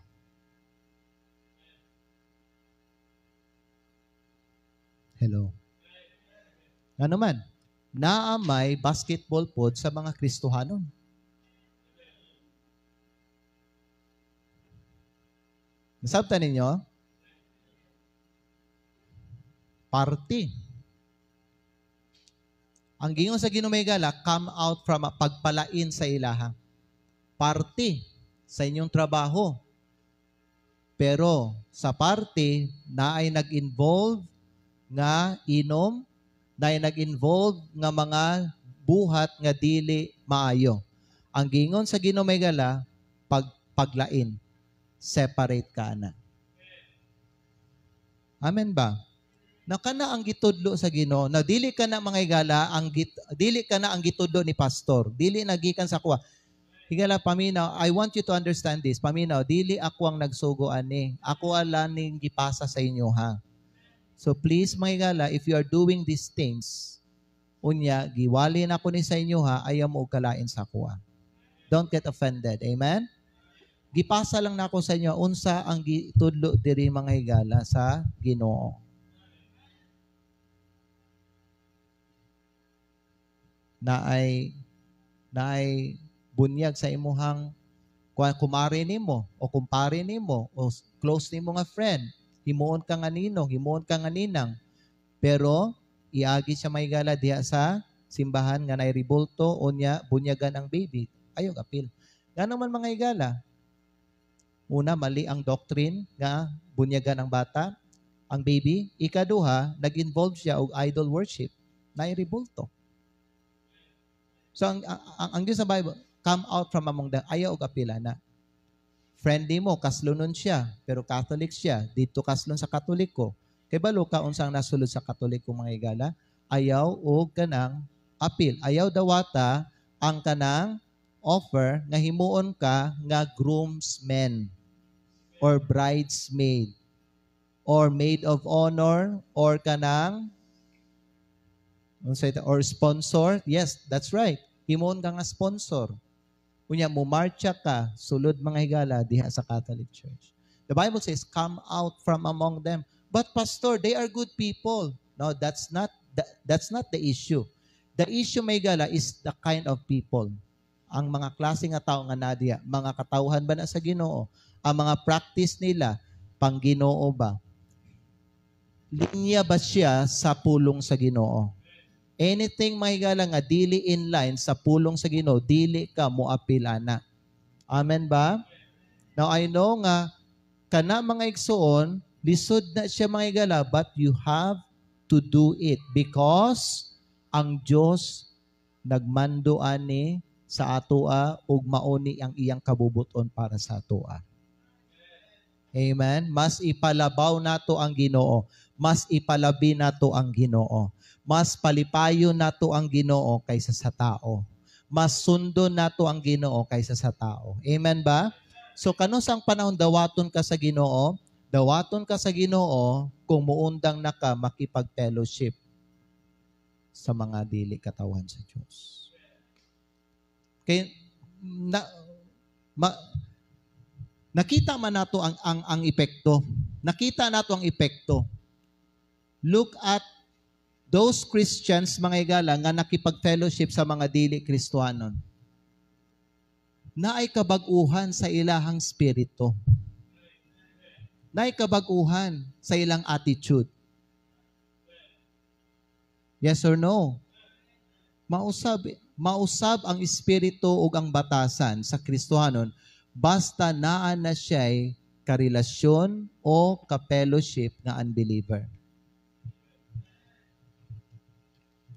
Hello. Ano man, naamay basketball pod sa mga Kristohanon. Nasabtan ninyo? Party. Ang gingon sa ginumegala, come out from a pagpalain sa ilaha. Party sa inyong trabaho. Pero sa party, na ay nag-involve nga inom, na ay nag-involve nga mga buhat nga dili maayo. Ang gingon sa ginumegala, paglain. Separate ka na. Amen ba? Na kana ang gitudlo sa Ginoo, na dili ka na mga higala, dili ka na ang gitudlo ni pastor, dili nagikan sa kuha. Higala, paminaw, I want you to understand this. Paminaw, dili ako ang nagsugo ani. Ako ala ning gipasa sa inyo, ha. So please mga higala, if you are doing these things, unya giwali na ko ni sa inyo, ha, ayaw mo kalain sa kuha. Don't get offended. Amen? Gipasa lang na ako sa inyo unsa ang gitudlo diri mga higala sa Ginoo. Na ay bunyag sa imuhang kumare nimo o kumpare nimo o close nimo nga friend, himuon ka nga ninong, himuon ka nga ninang, pero iagi siya may gala diha sa simbahan nga nay ribulto unya bunyagan ang baby, ayo apil. Ngano man mga higala, una, mali ang doctrine nga bunyagan ang bata, ang baby. Ikaduha, nag-involve siya og idol worship, nay ribulto. So, ang Diyos sa Bible, come out from among them, ayaw og apila na. Friendly mo, kaslunon siya, pero Catholic siya, dito kaslon sa Katoliko. Kay balo ka, unsang nasulod sa Katoliko mga higala, ayaw og kanang apil. Ayaw dawata ang kanang offer nga himuon ka nga groomsmen or bridesmaid or maid of honor or kanang or sponsor. Yes, that's right. Himuon ka nga sponsor. Kunya mo marcha ka sulod mga higala diha sa Catholic Church. The Bible says, come out from among them. But pastor, they are good people. No, that's not the issue. The issue mga higala is the kind of people. Ang mga klase nga tao nga nadia, mga katauhan ba na sa Ginoo? Ang mga practice nila, pang Ginoo ba? Linya ba siya sa pulong sa Ginoo? Anything mahigala nga dili in line sa pulong sa Ginoo, dili ka moapil ana. Amen ba? Now I know nga kana mga igsoon, lisod na siya mahigala, but you have to do it because ang Dios nagmando ani sa atoa ug mauni ang iyang kabubuton para sa atoa. Amen. Mas ipalabaw nato ang Ginoo. Mas ipalabi nato ang Ginoo. Mas palipayo nato ang Ginoo kaysa sa tao. Mas sundo nato ang Ginoo kaysa sa tao. Amen ba? So kanus ang panahon dawaton ka sa Ginoo? Dawaton ka sa Ginoo kung muundang na ka makipag-fellowship sa mga dili katawan sa Dios. Kay nakita man nato ang epekto. Nakita nato ang epekto. Look at those Christians, mga higala, nga nakipag-fellowship sa mga dili Kristohanon. Naay kabag-uhan sa ilahang spirito. Naay kabag-uhan sa ilang attitude. Yes or no? Mausab ang espiritu ug ang batasan sa Kristohanon basta naa na siya'y karelasyon o ka-fellowship nga unbeliever.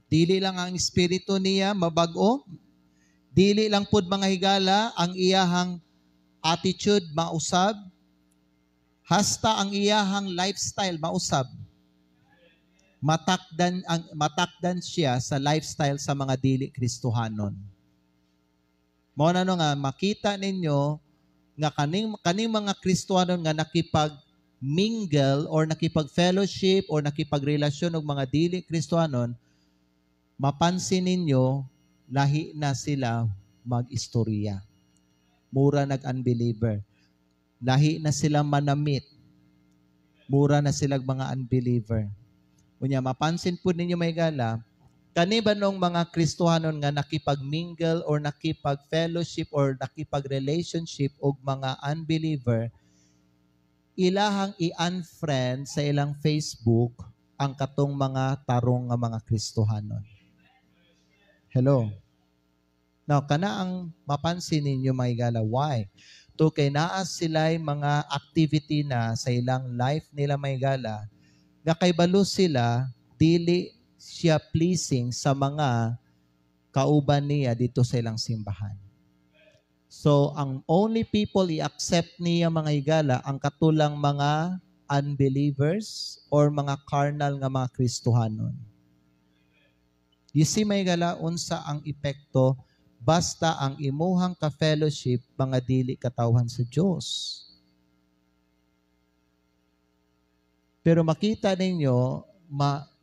Dili lang ang espiritu niya mabag-o, dili lang pud mga higala ang iyahang attitude mausab, hasta ang iyahang lifestyle mausab. Matakdan siya sa lifestyle sa mga dili Kristohanon. Mao na no nga makita ninyo nga kaning mga Kristohanon nga nakipag-mingle or nakipag-fellowship or nakipagrelasyon og mga dili Kristohanon, mapansin ninyo lahi na sila mag-istorya. Mura nag-unbeliever. Lahi na sila manamit. Mura na sila mga unbeliever. Unya, mapansin po ninyo may gala, kani ba nung mga Kristohanon nga nakipag-mingle or nakipag-fellowship or nakipag-relationship og mga unbeliever, ilahang i-unfriend sa ilang Facebook ang katong mga tarong nga mga Kristohanon. Hello? Now, kana ang mapansin ninyo may gala. Why? To kay naas sila'y mga activity na sa ilang life nila may gala, nga kay balo sila, dili siya pleasing sa mga kauban niya dito sa ilang simbahan. So, ang only people i-accept niya mga higala, ang katulang mga unbelievers or mga carnal nga mga Kristohanon. You see, may higala, unsa ang epekto basta ang imuhang ka-fellowship mga dili katawhan sa Diyos. Pero makita ninyo,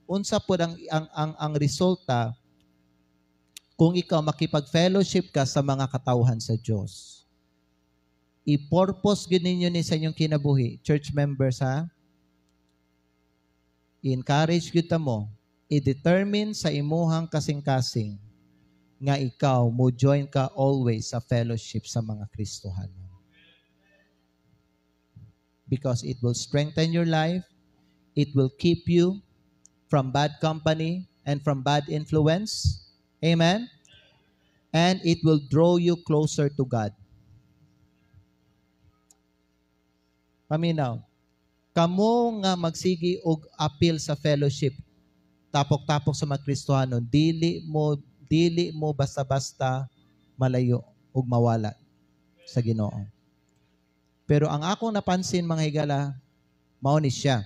unsa po ang resulta kung ikaw makipag-fellowship ka sa mga katawhan sa Diyos. I-purpose gid ninyo ni sa inyong kinabuhi, church members ha? I-encourage gid ta mo, i-determine sa imuhang kasing-kasing nga ikaw mo join ka always sa fellowship sa mga Kristohan. Because it will strengthen your life, it will keep you from bad company and from bad influence. Amen? And it will draw you closer to God. Paminaw, kamo nga magsigi og appeal sa fellowship, tapok-tapok sa mga Kristohanon, dili mo basta-basta malayo ug mawala sa Ginoo. Pero ang akong napansin mga higala, mao ni siya.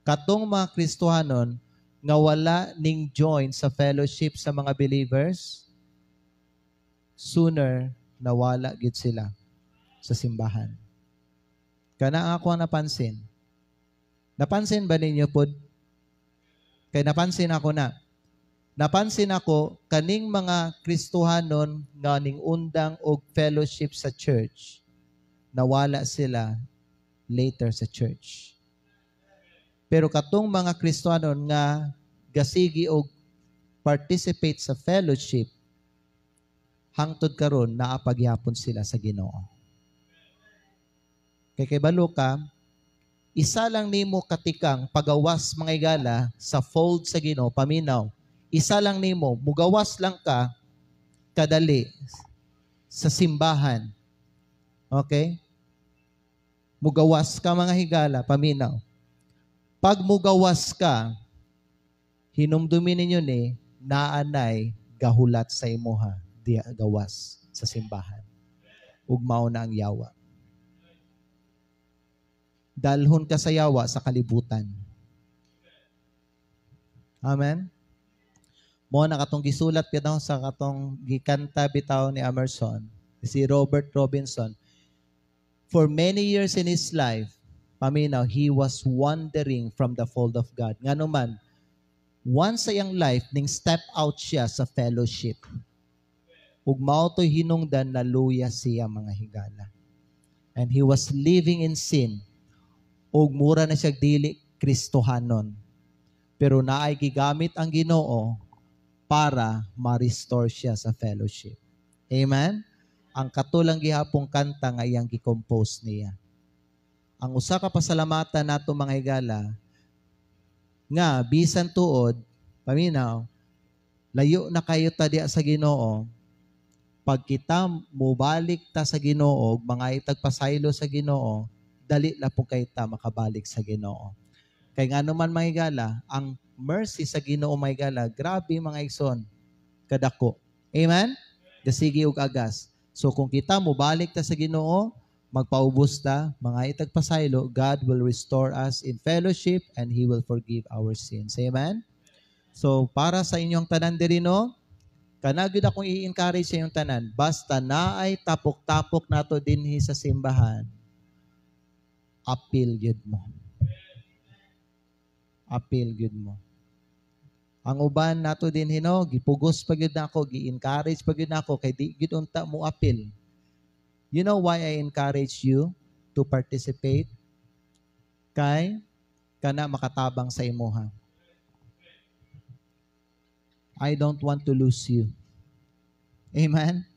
Katong mga Kristohanon nga wala ning join sa fellowship sa mga believers, sooner nawala gid sila sa simbahan. Kana ang ako napansin. Napansin ba ninyo pod? Kay napansin ako na. Napansin ako kaning mga Kristohanon nga ning undang og fellowship sa church, nawala sila later sa church. Pero katong mga Kristohanon nga gasigi og participate sa fellowship, hangtod karon naapagyapon sila sa Ginoo. Kay balo ka, isa lang nimo katikang pagawas mga higala sa fold sa Ginoo, paminaw. Isa lang nimo, mugawas lang ka kadali sa simbahan. Okay? Mugawas ka mga higala, paminaw. Pag mugawas ka, hinumdumin ninyo ni naanay gahulat sa imuha, di gawas sa simbahan. Ug mao na ang yawa. Dalhon ka sa yawa sa kalibutan. Amen? Mo na katong gisulat bitaw sa katong gikanta bitaw ni Emerson, si Robert Robinson. For many years in his life, paminaw, he was wandering from the fold of God. Nga naman, once sa iyang life, ning step out siya sa fellowship. Ug mao to'y hinungdan na luya siya mga higala. And he was living in sin. Ug mura na siya dili Kristohanon. Pero naay gigamit ang Ginoo para ma-restore siya sa fellowship. Amen? Ang katulang gihapong kanta nga iyang gi-compose niya. Ang usa ka pasalamatan nato mga higala, nga bisan tuod, paminaw, layo na kayo ta diya sa Ginoo, pag kita mubalik ta sa Ginoo, mga itagpasaylo sa Ginoo, dali na po kayo ta makabalik sa Ginoo. Kay nga naman mga higala, ang mercy sa Ginoo mga higala, grabe mga igsoon, kadako. Amen? Gasigi ug agas. So kung kita mubalik ta sa Ginoo, magpaubos ta, mga itagpasaylo, God will restore us in fellowship and He will forgive our sins. Amen? So para sa inyong tanan diri no, kanagid akong i-encourage sa inyong tanan, basta naay tapok-tapok nato dinhi sa simbahan, appeal gyud mo. Appeal gyud mo. Ang uban nato din gipugos pa gyud nako, gi-encourage pa gyud nako kay di gyud unta mo apil. You know why I encourage you to participate? Kay kana makatabang sa imuha. I don't want to lose you. Amen?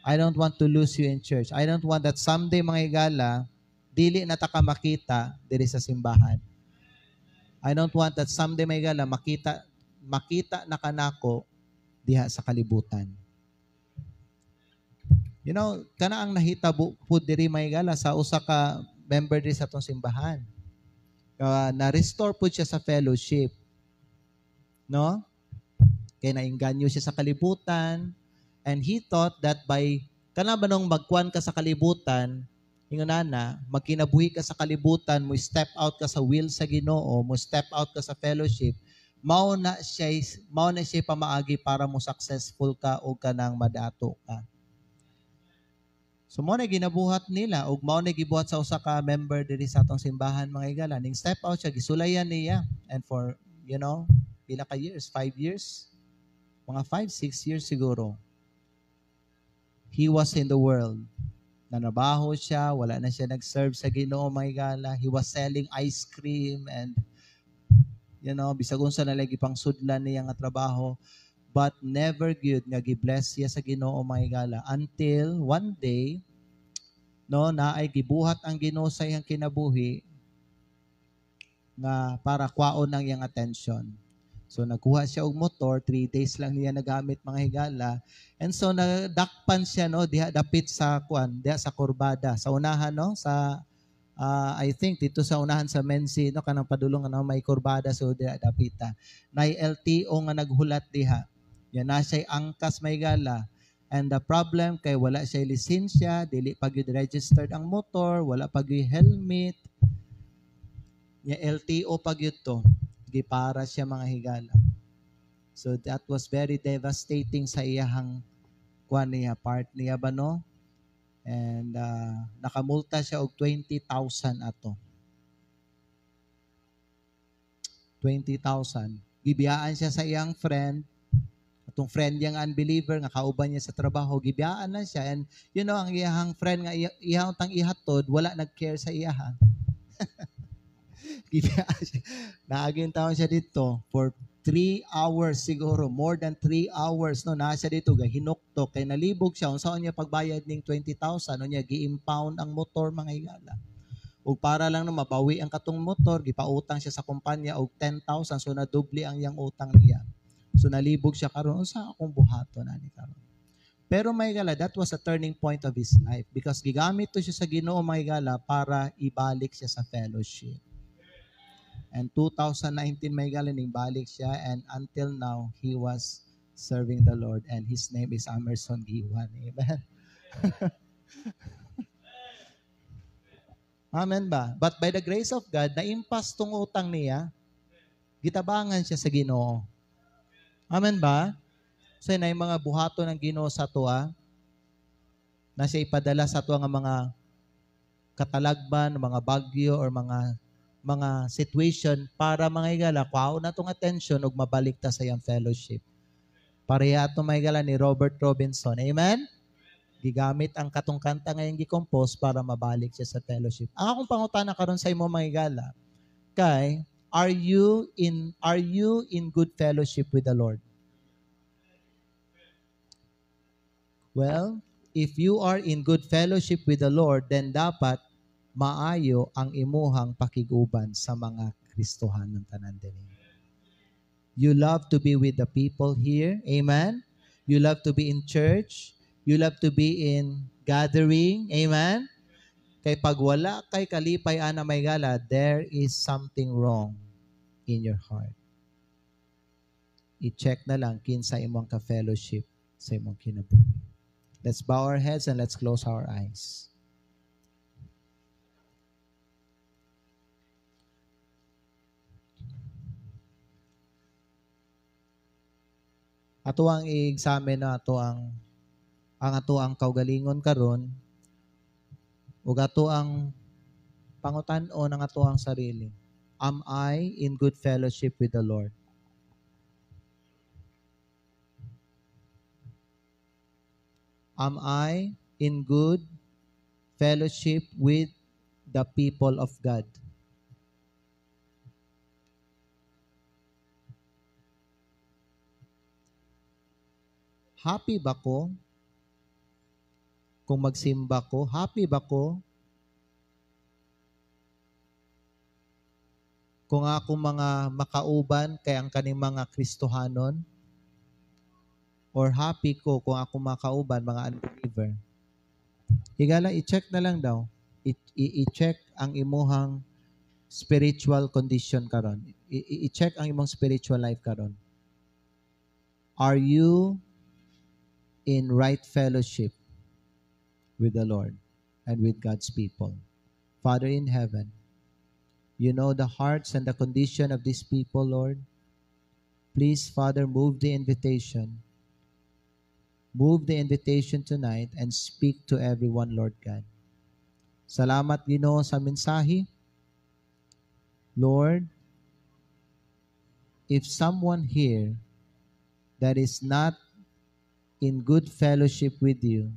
I don't want to lose you in church. I don't want that someday mga higala, dili na ta ka makita diri sa simbahan. I don't want that someday mga higala, makita na kanako diha sa kalibutan. You know, kana ang nahitabo po diri mga higala sa usa ka member diri sa atong simbahan. Na-restore po siya sa fellowship. No? Kaya nainganyo siya sa kalibutan, and he thought that by kana ba nung magkuan ka sa kalibutan, ingana magkinabuhi ka sa kalibutan, mo step out ka sa will sa Ginoo, mo step out ka sa fellowship, mao na siya pamaagi para mo successful ka o kanang madato ka. So mao na ginabuhat nila ug mao na gibuhat sa usa ka member diri sa atong simbahan mga higala. Ning step out siya, gisulayan niya, and for pila ka years, 5 years, mga 5-6 years siguro, he was in the world. Nanabaho siya, wala na siya nag-serve sa Ginoo mga higala. He was selling ice cream and bisag unsa na lagi pang sudlan niya nga trabaho, but never good nga gibless siya sa Ginoo mga higala until one day naay gibuhat ang Ginoo sa iyang kinabuhi nga para kwaon ang iyang attention. So nagkuha siya og motor, 3 days lang niya nagamit mga higala. And so nadakpan siya diha dapit sa diha sa kurbada, sa unahan sa I think dito sa unahan sa Menzi kanang padulong may kurbada, so diha dapita. Nay LTO nga naghulat diha. Yan na siya angkas mga higala. And the problem kay wala siya lisensya, dili pa gyud registered ang motor, wala pa gyud helmet. Ya LTO pa gyud to. Gipara siya mga higala. So that was very devastating sa iyahang part niya ba and nakamulta siya og 20,000 ato. 20,000. Gibiyaan siya sa iyang friend, atong friend yang unbeliever nga kauban niya sa trabaho, gibiyaan na siya, and ang iyahang friend nga iyang tang ihatod wala nag-care sa iyaha. Naagin taon siya dito for 3 hours siguro, more than 3 hours nasa dito hinuktok kay nalibog siya unsaon niya pagbayad ning 20,000 niya gi-impound ang motor mga higala. Ug para lang mabawi ang katong motor, gipautang siya sa kumpanya og 10,000, so nadubli ang iyang utang niya. So nalibog siya karon unsa akong buhaton ani karon. Pero mga higala, that was a turning point of his life because gigamit to siya sa Ginoo mga higala para ibalik siya sa fellowship. And 2019 may galaning balik siya, and until now he was serving the Lord, and his name is Emerson Giwan. Amen. Amen ba? But by the grace of God, naimpas tong utang niya, gitabangan siya sa Ginoo. Amen ba? So na yung mga buhato ng Ginoo sa tuwa, na siya ipadala sa tuwa nga mga katalagban, mga bagyo, or mga situation para mga higala, kwao na itong attention ug mabalik ta sa iyang fellowship. Pareha ito mga higala ni Robert Robinson. Amen? Gigamit ang katong kanta ngayong gi-compose para mabalik siya sa fellowship. Ang akong pangutana karon sa imo mga higala, kay, are you in good fellowship with the Lord? Well, if you are in good fellowship with the Lord, then dapat maayo ang imuhang pakiguban sa mga Kristohan ng tanan dinhi. You love to be with the people here. Amen? You love to be in church. You love to be in gathering. Amen? Kay pag wala kay kalipay ana may gala, there is something wrong in your heart. I-check na lang kinsa imong ka-fellowship sa imong kinabuhi. Let's bow our heads and let's close our eyes. Ato ang i-examine na ato ang ato ang kaugalingon karon, ug ato ang pangutan-on ang ato ang sarili. Am I in good fellowship with the Lord? Am I in good fellowship with the people of God? Happy ba ko kung magsimba ko? Happy ba ko kung ako mga makauban kay ang kaning mga Kristohanon? Or happy ko kung ako makauban mga unbeliever? Higala, i-check na lang daw. I-check ang imuhang spiritual condition karon. I-check ang imong spiritual life karon. Are you in right fellowship with the Lord and with God's people? Father in heaven, you know the hearts and the condition of these people, Lord. Please, Father, move the invitation. Move the invitation tonight and speak to everyone, Lord God. Salamat, Ginoo, sa mensahe. Lord, if someone here that is not in good fellowship with you,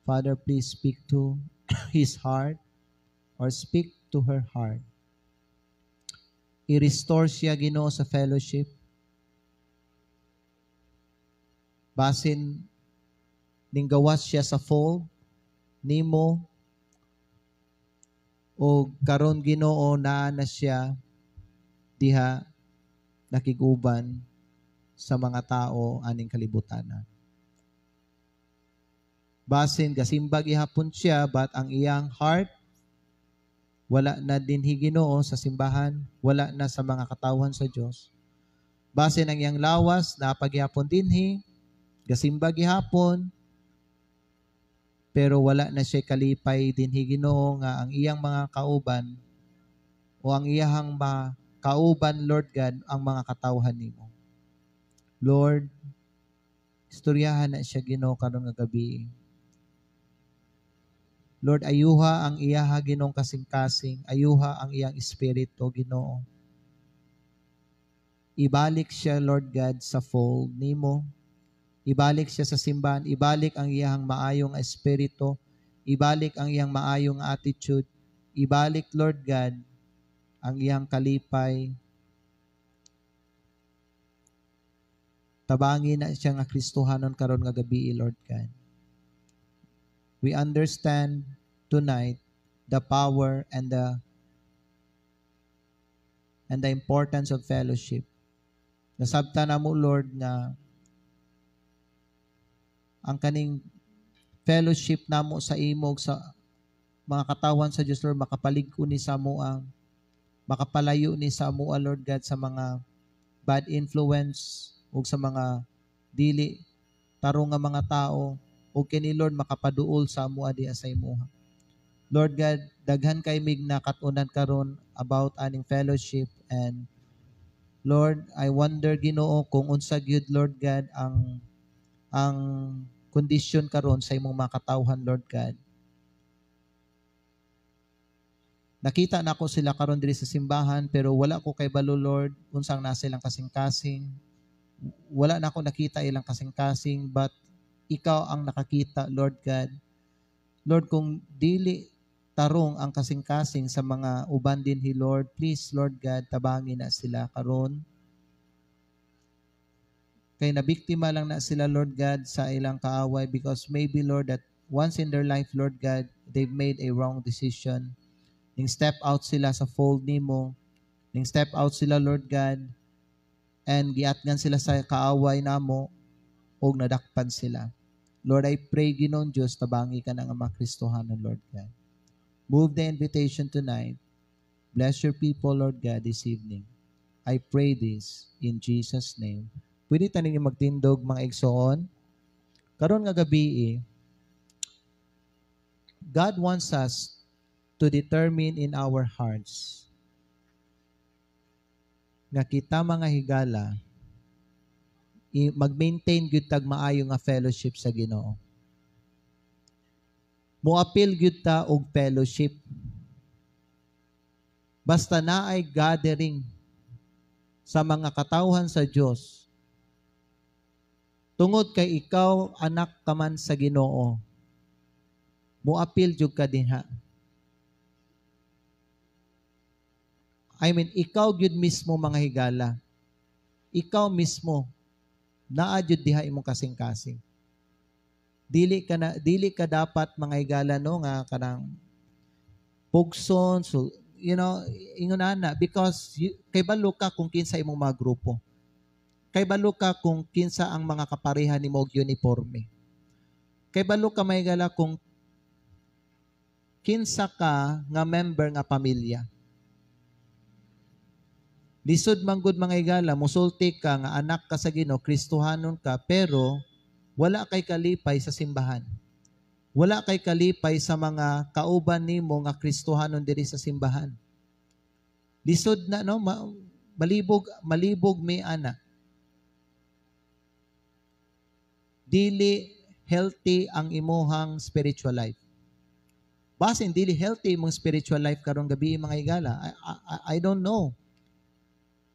Father, please speak to his heart or speak to her heart. I-restore siya, Ginoo, sa fellowship. Basin ning gawas siya sa fold nimo o karon, Ginoo, naa na siya diha nakiguban sa mga tao aning kalibutan. Basin gasimbag ihapon siya but ang iyang heart wala na dinhi, Ginoo, sa simbahan, wala na sa mga katawhan sa Dios. Basin ang iyang lawas na paghihapon dinhi, gasimbag ihapon, pero wala na siya kalipay dinhi, Ginoo, nga ang iyang mga kauban o ang iyang kauban, Lord God, ang mga katawhan nimo. Lord, istoryahan na siya, Ginoo, karon nga gabi. Lord, ayuha ang iyaha, Ginoo, kasing-kasing, ayuha ang iyang espiritu, Ginoo. Ibalik siya, Lord God, sa fold nimo. Ibalik siya sa simbahan, ibalik ang iyang maayong espiritu, ibalik ang iyang maayong attitude, ibalik, Lord God, ang iyang kalipay. Tabangin na siya nga Kristohanon karon nga gabi, Lord God. We understand tonight the power and the importance of fellowship. Nasabta na mo, Lord, nga ang kaning fellowship namo sa imog sa mga katawan sa Diyos, Lord, makapaligko ni sa amuang, makapalayo ni sa amua, Lord God, sa mga bad influence o sa mga dili tarong nga mga tao o kini, Lord, makapaduol sa amua di sa imuha. Lord God, daghan kay mig nakatunan karon about aning fellowship, and Lord, I wonder, Ginoo, kung unsa gyud, Lord God, ang kondisyon karon sa imong mga katawhan, Lord God. Nakita na ko sila karon diri sa simbahan pero wala ko kay balo, Lord, unsang nasa ilang kasing-kasing. Wala na ako nakita ilang kasing-kasing, but ikaw ang nakakita, Lord God. Lord, kung dili tarong ang kasing-kasing sa mga uban dinhi, Lord, please, Lord God, tabangin na sila karon. Kay nabiktima lang na sila, Lord God, sa ilang kaaway because maybe, Lord, that once in their life, Lord God, they've made a wrong decision. Ning step out sila sa fold nimo, ning step out sila, Lord God, and giatngan sila sa kaaway namo o nadakpan sila. Lord, I pray, Ginoong Diyos, tabangi ka na nga mga Kristohanon, Lord God. Move the invitation tonight. Bless your people, Lord God, this evening. I pray this in Jesus' name. Pwede tanin magtindog, mga igsoon. Karon nga gabi, God wants us to determine in our hearts nga kita mga higala mag-maintain gyud tag maayo nga fellowship sa Ginoo. Moapil gyud ta og fellowship. Basta naay gathering sa mga katawhan sa Dios Tungod kay ikaw anak ka man sa Ginoo, muapil jud ka dinha. I mean, ikaw gyud mismo mga higala. Ikaw mismo naa jud diha imong kasing-kasing. Dili ka dapat mga higala no nga kanang pugson, so ingon ana because kay balo ka kung kinsa imong mga grupo. Kay balo ka kung kinsa ang mga kapareha nimo og uniforme. Kay balo ka may higala kung kinsa ka nga member nga pamilya. Lisod manggod mga higala, musulti ka nga anak ka sa Ginoo, Kristohanon ka, pero wala kay kalipay sa simbahan. Wala kay kalipay sa mga kauban nimo nga Kristohanon diri sa simbahan. Lisod na no, malibog may ana. Dili healthy ang imuhang spiritual life. Basin dili healthy imong spiritual life karong gabi mga higala. I don't know.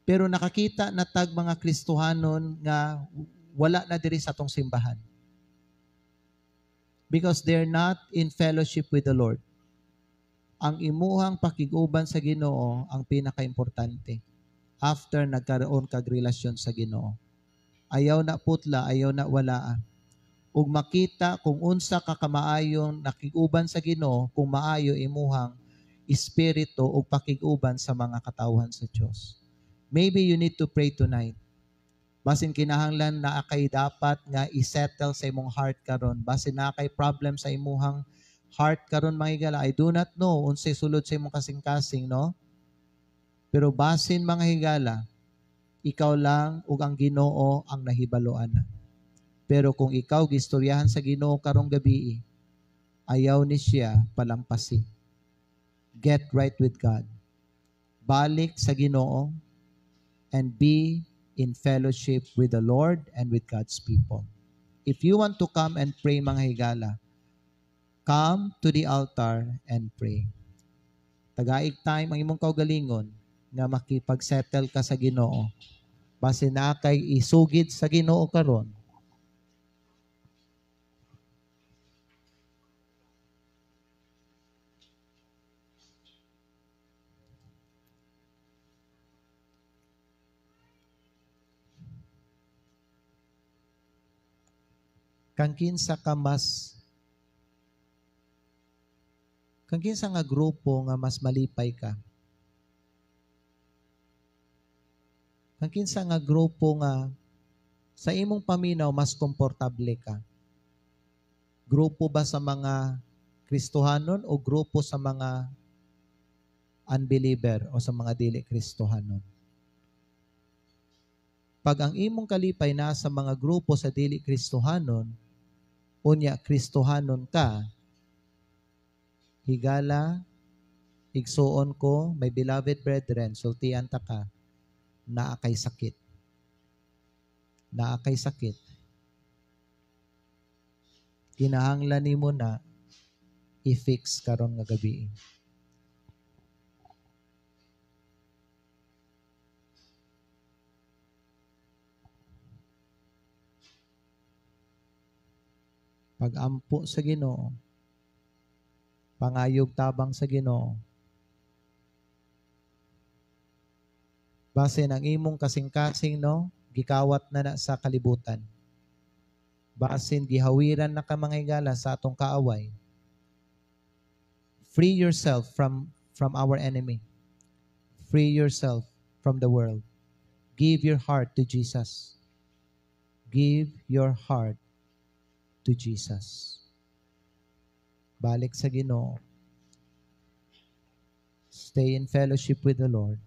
Pero nakakita na tag mga Kristohanon nga wala na diri sa tong simbahan. Because they're not in fellowship with the Lord. Ang imuhang pakiguban sa Ginoo ang pinaka-importante. After nagkaroon kag relasyon sa Ginoo. Ayaw na putla, ayaw na walaa. Ug makita kung unsa ka kamaayon nakiguban sa Ginoo, kung maayo imuhang espiritu ug pakiguban sa mga katawhan sa Dios. Maybe you need to pray tonight. Basin kinahanglan na kay dapat nga i-settle sa imong heart karon. Basin na kay problem sa imuhang heart karon mga higala. I do not know unsay sulod sa imong kasing-kasing, no? Pero basin mga higala, ikaw lang ug ang Ginoo ang nahibaloan na. Pero kung ikaw gistoryahan sa Ginoo karong gabi, ayaw ni siya palampasi. Get right with God. Balik sa Ginoo and be in fellowship with the Lord and with God's people. If you want to come and pray mga higala, come to the altar and pray. Tagaig time ang imong kaugalingon nga makipag-settle ka sa Ginoo. Base na kay isugid sa Ginoo karon. Kang kinsa nga grupo nga mas malipay ka. Kang kinsa nga grupo nga sa imong paminaw mas komportable ka. Grupo ba sa mga Kristohanon o grupo sa mga unbeliever o sa mga dili Kristohanon? Pag ang imong kalipay nasa mga grupo sa dili Kristohanon, unya Kristohanon ka, higala, igsuon ko, my beloved brethren, sultian ta ka, naa kay sakit. Naa kay sakit. Kinahanglan nimo na i-fix karon nga gabi. Pag-ampo sa Ginoo, pangayog tabang sa Ginoo, base ng imong kasing-kasing, no, gikawat na sa kalibutan. Basin gihawiran na ka mga higala sa atong kaaway. Free yourself from our enemy. Free yourself from the world. Give your heart to Jesus. Give your heart to Jesus. Balik sa Ginoo. Stay in fellowship with the Lord.